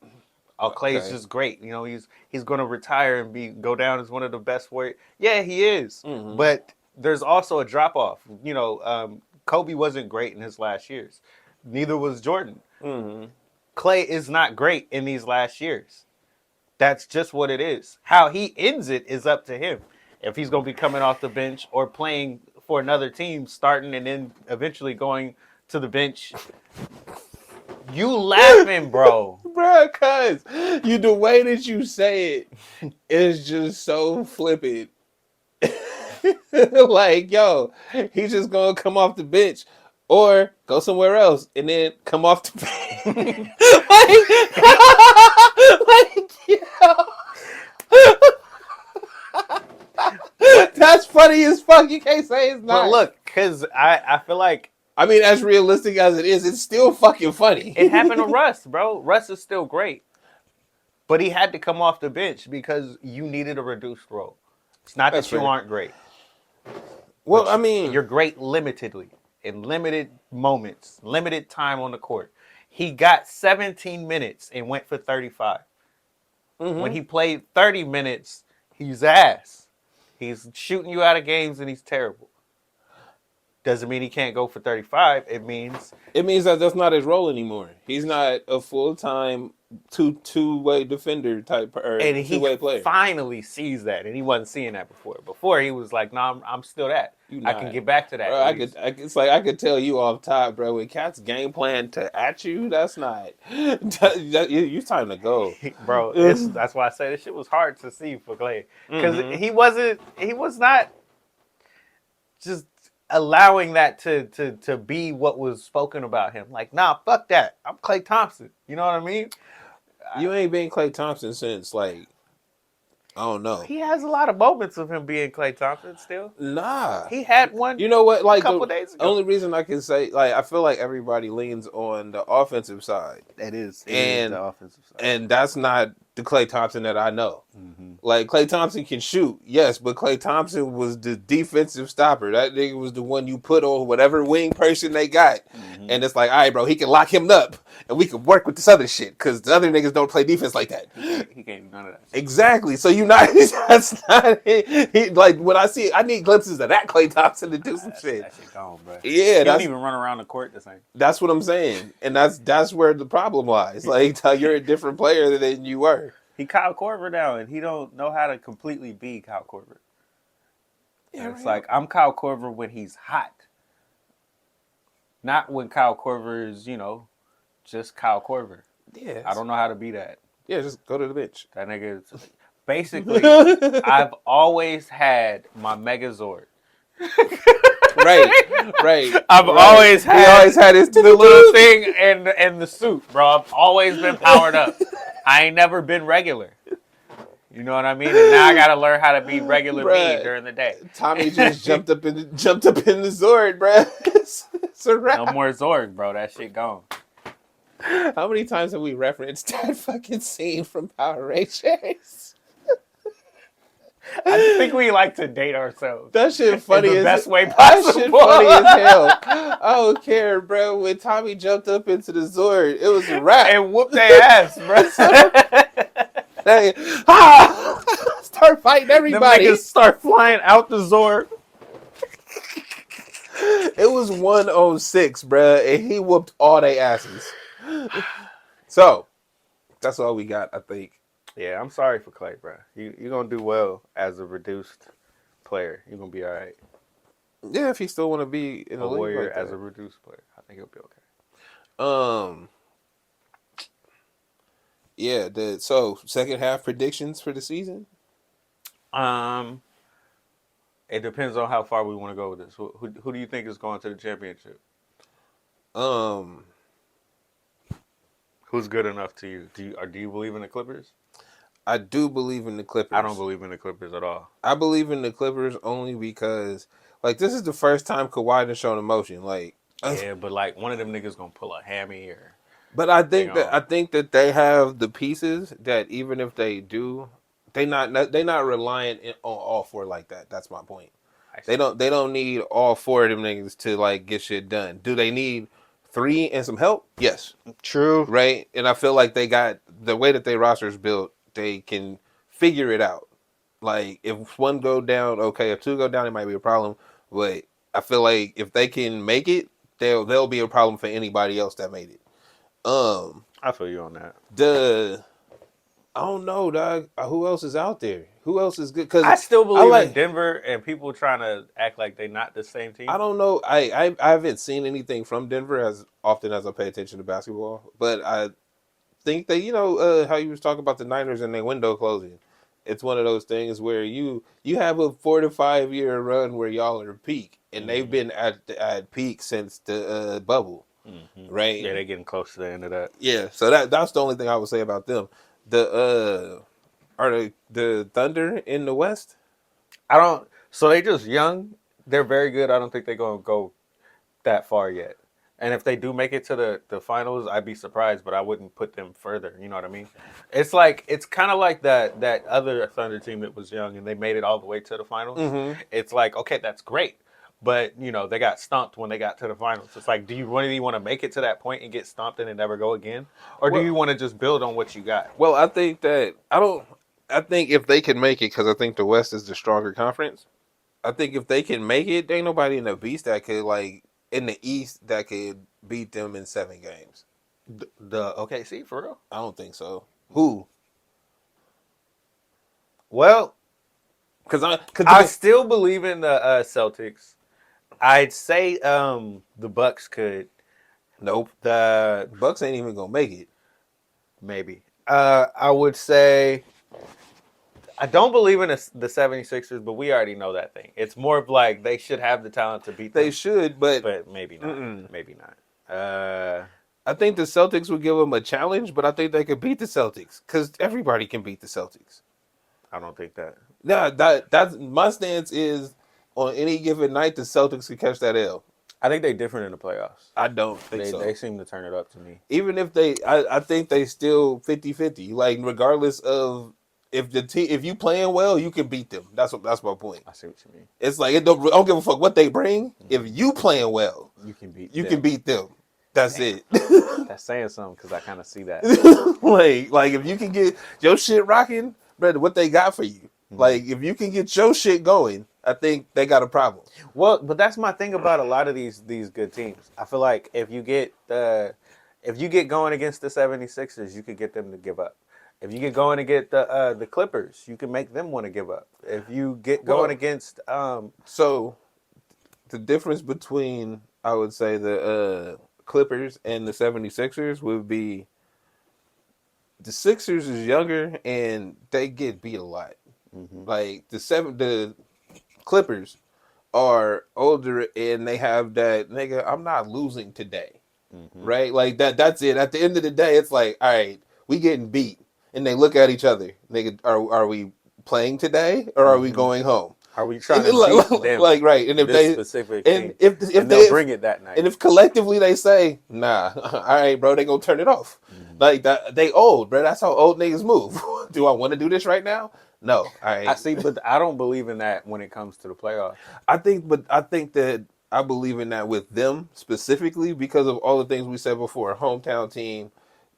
Oh, Klay's just great. You know, he's going to retire and go down as one of the best Warriors. Yeah, he is. Mm-hmm. But there's also a drop off. You know, Kobe wasn't great in his last years. Neither was Jordan. Mm-hmm. Klay is not great in these last years. That's just what it is. How he ends it is up to him. If he's going to be coming off the bench or playing for another team, starting and then eventually going to the bench. You laughing, bro. Bruh, cuz the way that you say it is just so flippant. Like, yo, he's just gonna come off the bench or go somewhere else and then come off the bench. Yo. That's funny as fuck. You can't say it's not. But look, because I feel like, I mean, as realistic as it is, it's still fucking funny. It happened to Russ, bro. Russ is still great. But he had to come off the bench because you needed a reduced role. It's not that you aren't great. Well, I mean, you're great limitedly, in limited moments, limited time on the court. He got 17 minutes and went for 35. Mm-hmm. When he played 30 minutes, he's ass. He's shooting you out of games and he's terrible. Doesn't mean he can't go for 35. It means that that's not his role anymore. He's not a full-time two-way defender type or and two-way player. He finally sees that, and he wasn't seeing that before. Before he was like, "No, I'm still that. I can get back to that." Bro, it's like I could tell you off top, bro. When Cat's game plan at you, that's not. You time to go, bro. That's why I say this shit was hard to see for Klay because he was not just allowing that to be what was spoken about him. Like, nah, fuck that. I'm Klay Thompson. You know what I mean? You ain't been Klay Thompson since like I don't know. He has a lot of moments of him being Klay Thompson still. Nah. He had one. You know what? Like a couple the days ago. only reason I can say, like, I feel like everybody leans on the offensive side. It is And the offensive side. And that's not the Klay Thompson that I know. Mm-hmm. Like, Klay Thompson can shoot, yes, but Klay Thompson was the defensive stopper. That nigga was the one you put on whatever wing person they got. Mm-hmm. And it's like, all right, bro, he can lock him up, and we can work with this other shit, because the other niggas don't play defense like that. He can't do none of that. Exactly. So you not, that's not it. He, like, when I see, I need glimpses of that Klay Thompson to do some shit. That shit gone, bro. Yeah, He don't even run around the court the same. That's what I'm saying. And that's where the problem lies. Like, you're a different player than you were. He Kyle Korver now, and he don't know how to completely be Kyle Korver. Yeah, it's like, I'm Kyle Korver when he's hot. Not when Kyle Korver is, just Kyle Korver. Yeah. I don't know how to be that. Yeah, just go to the bench. That nigga is... Basically, I've always had my Megazord. Right. I've always had, he always had his the little thing and the suit, bro. I've always been powered up. I ain't never been regular. You know what I mean? And now I gotta learn how to be regular me during the day. Tommy just jumped up in the Zord, bro. It's a wrap. No more Zorg, bro. That shit gone. How many times have we referenced that fucking scene from Power Rangers? I think we like to date ourselves. That shit funny in the as best way that possible. shit funny as hell. I don't care, bro. When Tommy jumped up into the Zord, it was a wrap. And whooped their ass, bro. Hey, start fighting everybody. Them niggas start flying out the Zord. It was 106, bro, and he whooped all they asses. So, that's all we got, I think. Yeah, I'm sorry for Klay, bro. You're going to do well as a reduced player. You're going to be all right. Yeah, if he still want to be in A the league warrior like that. as a reduced player. I think he'll be okay. Yeah, so second half predictions for the season? It depends on how far we want to go with this. Who do you think is going to the championship? Who's good enough to you? Do you believe in the Clippers? I do believe in the Clippers. I don't believe in the Clippers at all. I believe in the Clippers only because, like, this is the first time Kawhi has shown emotion. Like, yeah, but like one of them niggas gonna pull a hammy or. But I think that they have the pieces that even if they do, they not reliant on all four like that. That's my point. They don't need all four of them niggas to like get shit done. Do they need 3 and some help? Yes. True. Right? And I feel like they got the way that their roster is built, they can figure it out. Like if one go down, okay. If 2 go down, it might be a problem. But I feel like if they can make it, they'll be a problem for anybody else that made it. I feel you on that. I don't know, dog. Who else is out there? Who else is good? Because I still believe in Denver, and people trying to act like they're not the same team. I don't know. I haven't seen anything from Denver as often as I pay attention to basketball, but I think that how you was talking about the Niners and their window closing. It's one of those things where you have a 4 to 5 year run where y'all are peak, and they've been at peak since the bubble. Mm-hmm. Right? Yeah, they're getting close to the end of that. Yeah, so that's the only thing I would say about them. Are the Thunder in the West? So they just young. They're very good. I don't think they're gonna go that far yet. And if they do make it to the finals, I'd be surprised, but I wouldn't put them further. You know what I mean? It's kind of like that other Thunder team that was young and they made it all the way to the finals. Mm-hmm. It's like, okay, that's great. But, they got stomped when they got to the finals. It's like, do you really want to make it to that point and get stomped and then never go again? Or do you want to just build on what you got? Well, I think that I think if they can make it, because I think the West is the stronger conference, I think if they can make it, there ain't nobody in the Beast that could, like, in the East that could beat them in 7 games. The OKC, for real? I don't think so. Who? Well, because I still believe in the Celtics. I'd say the Bucks could. Nope. The Bucks ain't even gonna make it. Maybe. I would say I don't believe in the 76ers, but we already know that thing. It's more of like they should have the talent to beat them. They should, but maybe not. Maybe not. I think the Celtics would give them a challenge, but I think they could beat the Celtics because everybody can beat the Celtics. I don't think that. No, that's my stance is on any given night the Celtics could catch that L. I think they're different in the playoffs. I don't think so. They seem to turn it up to me. Even if I think they still 50-50. Like regardless of if you playing well, you can beat them. That's my point. I see what you mean. It's like I don't give a fuck what they bring. If you playing well, you can beat them. That's it. That's saying something because I kind of see that. like if you can get your shit rocking, brother, what they got for you? Like if you can get your shit going, I think they got a problem. Well, but that's my thing about a lot of these good teams. I feel like if you get going against the 76ers, you could get them to give up. If you get going to get the Clippers, you can make them want to give up. If you get going against so the difference between I would say the Clippers and the 76ers would be the Sixers is younger and they get beat a lot. Mm-hmm. Like the Clippers are older and they have that nigga, I'm not losing today. Mm-hmm. Right? Like that's it. At the end of the day, it's like, all right, we getting beat. And they look at each other. Nigga, are we playing today or are we going home? Are we trying to beat them? Like right. And if they specific and team, if they'll bring it that night. And if collectively they say, nah, all right, bro, they gonna turn it off. Mm-hmm. Like that they old, bro. That's how old niggas move. Do I want to do this right now? No. All right. I see, but I don't believe in that when it comes to the playoffs. I think that I believe in that with them specifically because of all the things we said before. Hometown team.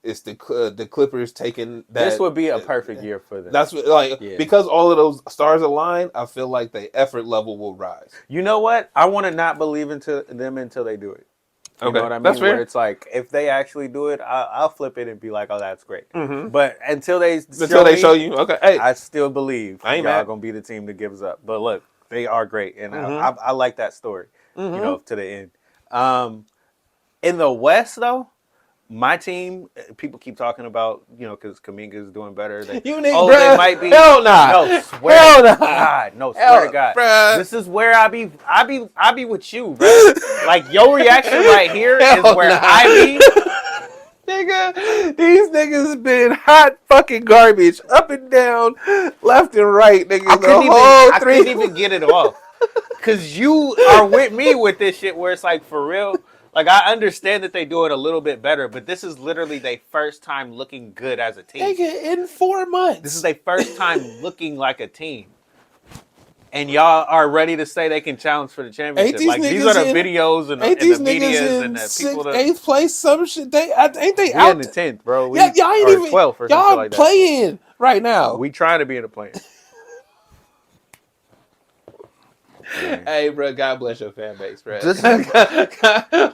It's the Clippers taking that. This would be a perfect year for them. That's what, because all of those stars align. I feel like the effort level will rise. You know what? I want to not believe into them until they do it. You know what I mean? That's fair. Where it's like if they actually do it, I'll flip it and be like, "Oh, that's great." Mm-hmm. But until they show you, okay, hey, I still believe y'all gonna be the team that gives up. But look, they are great, and I like that story. Mm-hmm. You know, to the end. In the West, though. My team, people keep talking about, you know, because Kuminga is doing better. They might be. Hell nah. No, swear to God. No, swear to God. Bruh. This is where I be with you, bro. Like, your reaction right here is where I be. Nigga, these niggas been hot fucking garbage up and down, left and right, nigga. I couldn't even get it off. Because you are with me with this shit where it's like, for real. Like, I understand that they do it a little bit better, but this is literally their first time looking good as a team. Nigga, in 4 months. This is their first time looking like a team. And y'all are ready to say they can challenge for the championship. Like, these are the videos and the medias and the people that... 8th place, some shit. Ain't they out? In the 10th, bro. Y'all ain't even... 12th or y'all something like that. playing right now. We trying to be in the play. Hey, bro, God bless your fan base, bro.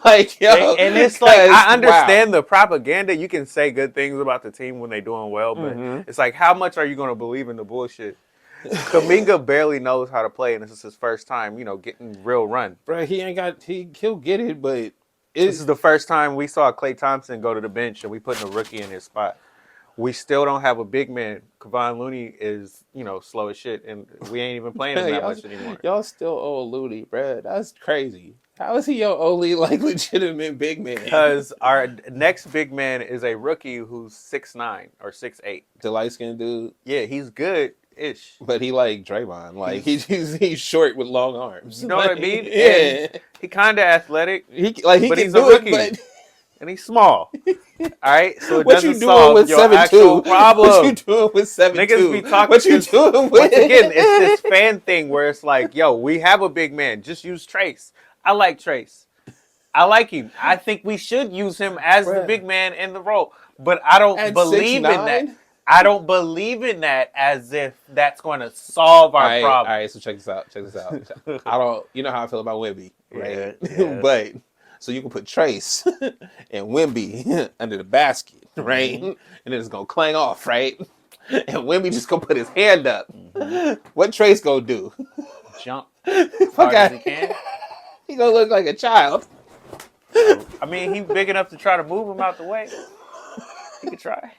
Like, yo, and it's like, I understand the propaganda. You can say good things about the team when they're doing well, but it's like, how much are you going to believe in the bullshit? Kuminga barely knows how to play, and this is his first time, you know, getting real run. Bro, he'll get it, but this is the first time we saw Klay Thompson go to the bench, and we put a rookie in his spot. We still don't have a big man. Kevon Looney is, you know, slow as shit, and we ain't even playing him that much anymore. Y'all still owe Looney, bro. That's crazy. How is he your only, like, legitimate big man? Because our next big man is a rookie who's 6'9" or 6'8". The light-skinned dude? Yeah, he's good-ish. But he like Draymond. Like, he's short with long arms. You know like, what I mean? Yeah. And he kind of athletic. He but can he's do a rookie. But... And he's small. All right? So it what doesn't you doing solve with your 7'2"? actual problem. What you doing with 7'2"? Niggas be talking. What you doing with? Once again, it's this fan thing where it's like, yo, we have a big man. Just use Trace. I like Trace. I like him. I think we should use him as the big man in the role. But I don't believe in that. I don't believe in that as if that's going to solve our problem. All right, so check this out. You know how I feel about Wemby, right? Yeah. But so you can put Trace and Wemby under the basket, right? Mm-hmm. And then it's gonna clang off, right? And Wemby just gonna put his hand up. Mm-hmm. What Trace gonna do? Jump as hard as he can. He gonna look like a child. I mean, he's big enough to try to move him out the way. He could try.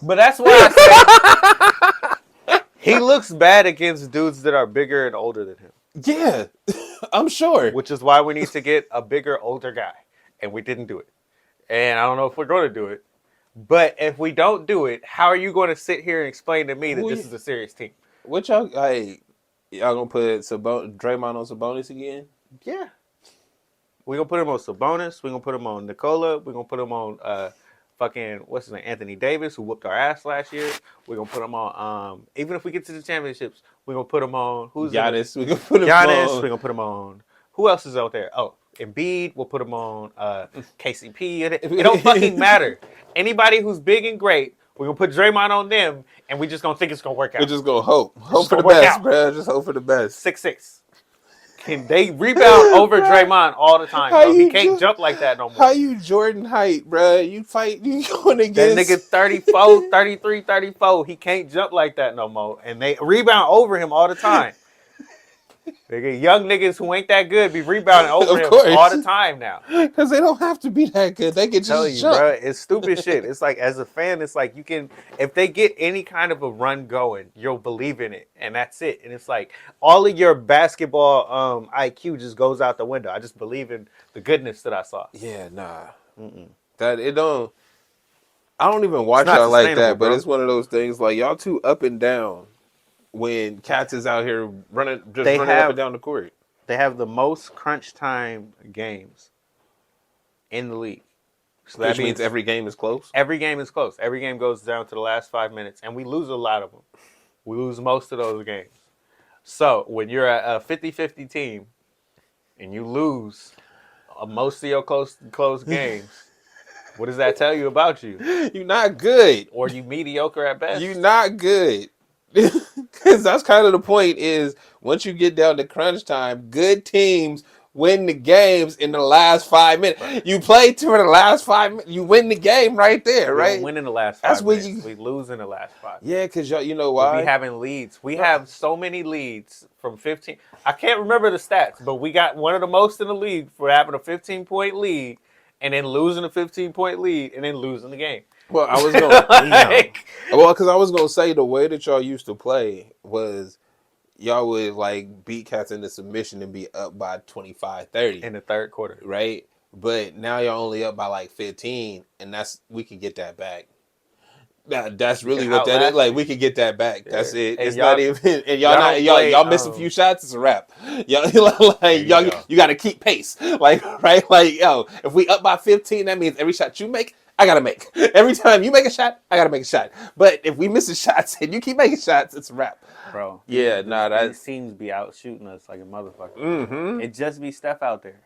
But that's why I say He looks bad against dudes that are bigger and older than him. Yeah, I'm sure. Which is why we need to get a bigger, older guy. And we didn't do it. And I don't know if we're going to do it. But if we don't do it, how are you going to sit here and explain to me that this is a serious team? What y'all gonna put Draymond on Sabonis again? Yeah. We're going to put him on Sabonis. We're going to put him on Nikola. We're going to put him on what's his name? Anthony Davis, who whooped our ass last year. We're going to put him on, even if we get to the championships, we're going to put him on, Giannis. We're going to put him Giannis. on. We're going to put him on. Who else is out there? Oh, Embiid. We'll put him on KCP. It don't fucking matter. Anybody who's big and great, we're going to put Draymond on them, and we just going to think it's going to work out. We're just going to hope. Hope for the best, bro. Just hope for the best. 6'6". Can they rebound over Draymond all the time, bro? He can't jump like that no more. How you Jordan height, bro? You going against... That nigga 34, 33, 34. He can't jump like that no more. And they rebound over him all the time. Nigga, young niggas who ain't that good be rebounding over him all the time now. Because they don't have to be that good. They can just jump. Bro, it's stupid shit. It's like, as a fan, it's like you can, if they get any kind of a run going, you'll believe in it. And that's it. And it's like, all of your basketball IQ just goes out the window. I just believe in the goodness that I saw. Yeah, nah. That it don't. I don't even watch y'all like that, but it's one of those things like y'all too up and down. When Cats is out here running up and down the court. They have the most crunch time games in the league. So that means every game is close? Every game is close. Every game goes down to the last 5 minutes, and we lose a lot of them. We lose most of those games. So when you're a 50-50 team and you lose most of your close games, what does that tell you about you? You're not good. Or you mediocre at best. You're not good. Because that's kind of the point is once you get down to crunch time, good teams win the games in the last 5 minutes. Right. You play to the last 5 minutes, you win the game right there, right? We win in the last 5 minutes. We lose in the last 5 minutes. Yeah, because you know why? We having leads. We have so many leads from 15. I can't remember the stats, but we got one of the most in the league for having a 15-point lead and then losing a 15-point lead and then losing the game. Well, I was going because I was going to say the way that y'all used to play was y'all would like beat Cats into submission and be up by 25-30 in the third quarter, right? But now y'all only up by like 15, and we can get that back. That's really what that is. Like we can get that back. That's it. It's not even. And y'all miss a few shots. It's a wrap. Y'all you got to keep pace. Like right. Like if we up by 15, that means every shot you make, I gotta make. Every time you make a shot, I gotta make a shot. But if we miss the shots and you keep making shots, it's a wrap. Bro. Yeah, these teams be out shooting us like a motherfucker. Mm-hmm. It just be Steph out there.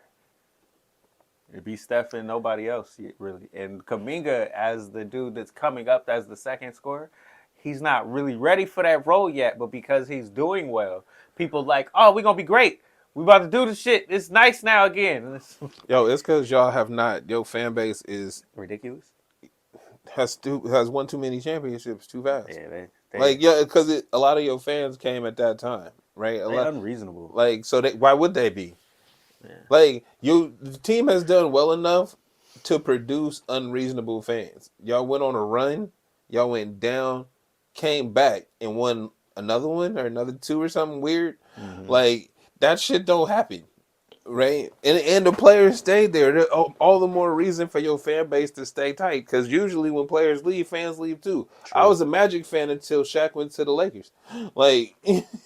It be Steph and nobody else, really. And Kuminga, as the dude that's coming up as the second scorer, he's not really ready for that role yet. But because he's doing well, people like, oh, we're gonna be great. We about to do the shit. It's nice now again. It's because y'all have not. Your fan base is ridiculous. Has won too many championships too fast. Yeah, because a lot of your fans came at that time, right? They're unreasonable. Like so, why would they be? Yeah. Like the team has done well enough to produce unreasonable fans. Y'all went on a run. Y'all went down, came back, and won another one or another two or something weird. Mm-hmm. Like. That shit don't happen, right? And the players stayed there. All the more reason for your fan base to stay tight. Because usually when players leave, fans leave too. True. I was a Magic fan until Shaq went to the Lakers. Like,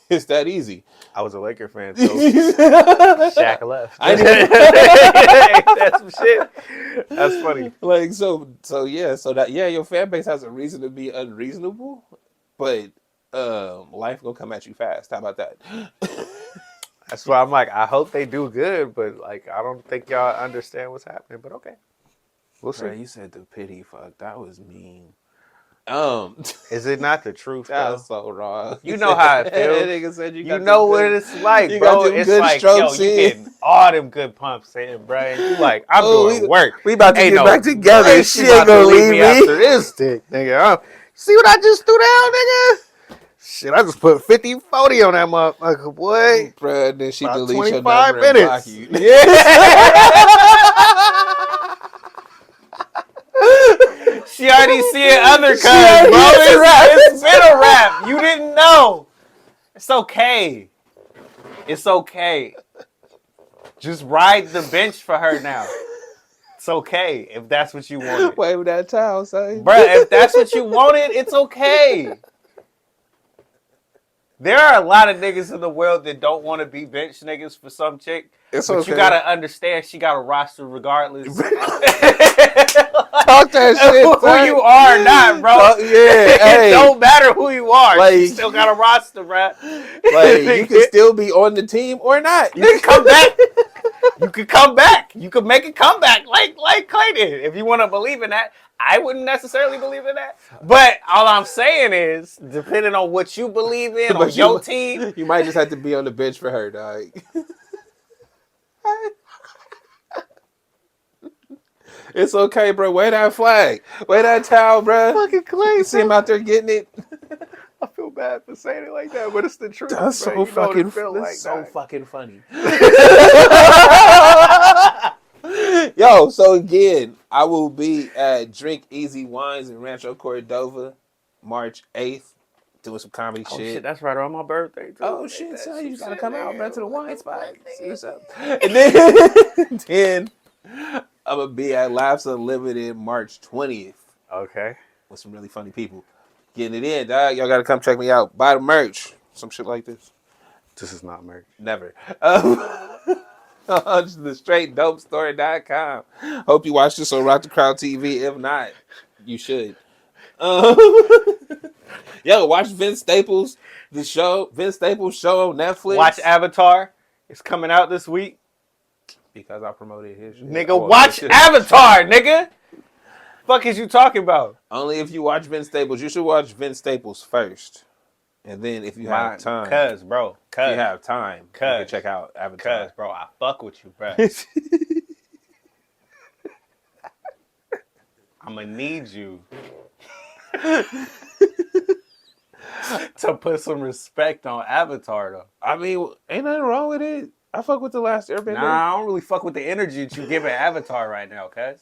it's that easy. I was a Laker fan, so Shaq left. That's some shit. That's funny. Like, your fan base has a reason to be unreasonable, but life gonna come at you fast. How about that? That's why I'm like, I hope they do good, but like, I don't think y'all understand what's happening. But okay, we'll see. You said the pity fuck. That was mean. Is it not the truth? That's so wrong. You know how it feels. Nigga said you know what it's like, bro. It's like, yo, you getting all them good pumps in, bro. You like, I'm doing work. We about to get back together. She ain't gonna leave me after this dick, nigga. See what I just threw down, nigga? Shit, I just put 50-40 on that motherfucker, boy. Bruh, and then she about deletes 25 your number minutes. And block you. Yeah. She already seeing other cuz, bro. It's been a rap. You didn't know. It's okay. It's okay. Just ride the bench for her now. It's okay if that's what you wanted. Wave that towel, son. Bruh, if that's what you wanted, it's okay. There are a lot of niggas in the world that don't want to be bench niggas for some chick. It's but okay. You gotta understand she got a roster regardless. Talk that shit. Who you are or not, bro. Hey. It don't matter who you are. Like, She still got a roster, bro. Like, you can still be on the team or not. You can come back. You could come back. You could make a comeback like Klay did. If you want to believe in that. I wouldn't necessarily believe in that. But all I'm saying is, depending on what you believe in on your team. You might just have to be on the bench for her, dog. It's okay, bro. Wear that flag. Wear that towel, bro. Fucking Klay. You see him out there getting it. I feel bad for saying it like that, but it's the truth. That's so fucking funny. Yo, so again, I will be at Drink Easy Wines in Rancho Cordova, March 8th, doing some comedy shit. That's right on my birthday, too. Oh, shit, son, you gotta come out, man, to the wine spot. See what's up. And then I'm gonna be at Laughs Unlimited March 20th. Okay. With some really funny people. Getting it in, dog. Y'all gotta come check me out. Buy the merch. Some shit like this. This is not merch. Never. On thestraightdopestore.com. Hope you watch this on Rock the Crowd TV. If not, you should. Yo, watch Vince Staples' show on Netflix. Watch Avatar. It's coming out this week. Because I promoted his shit. Nigga, watch Avatar, nigga. Fuck is you talking about? Only if you watch Vince Staples. You should watch Vince Staples first. And then if you have time. If you have time, you can check out Avatar. Bro, I fuck with you, bro. I'm going to need you to put some respect on Avatar, though. I mean, ain't nothing wrong with it. I fuck with The Last Airbender. Nah, I don't really fuck with the energy that you give at Avatar right now, cuz.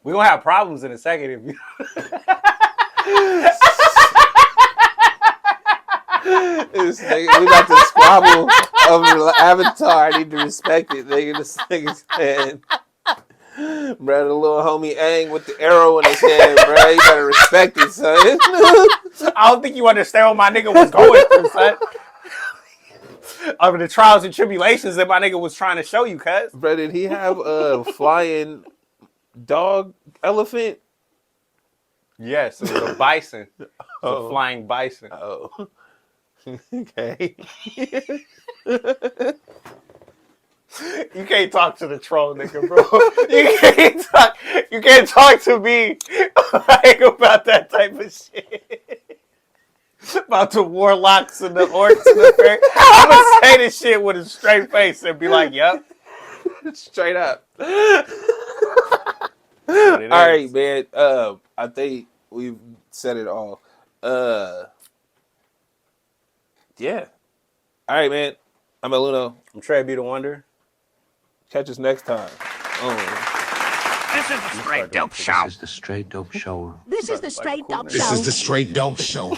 We gonna have problems in a second if you... We got the squabble of Avatar. I need to respect it, nigga. This nigga's head. Bro, the little homie Aang with the arrow in his head, bro. You gotta respect it, son. I don't think you understand what my nigga was going through, son. Over the trials and tribulations that my nigga was trying to show you, cuz. Bro, did he have a flying dog elephant? Yes, it was a bison. It was a flying bison. Oh. Okay. You can't talk to the troll, nigga, bro. You can't talk to me like about that type of shit. About the warlocks and the orcs and the fairies. I'm gonna say this shit with a straight face and be like, "Yep." Straight up. All right, man. I think we've said it all. Yeah. All right, man. I'm Eluno. I'm TraB the Wonder. Catch us next time. This is the Straight Dope Show. This is the Straight Dope Show. This is the Straight Dope Show. This is the Straight Dope Show.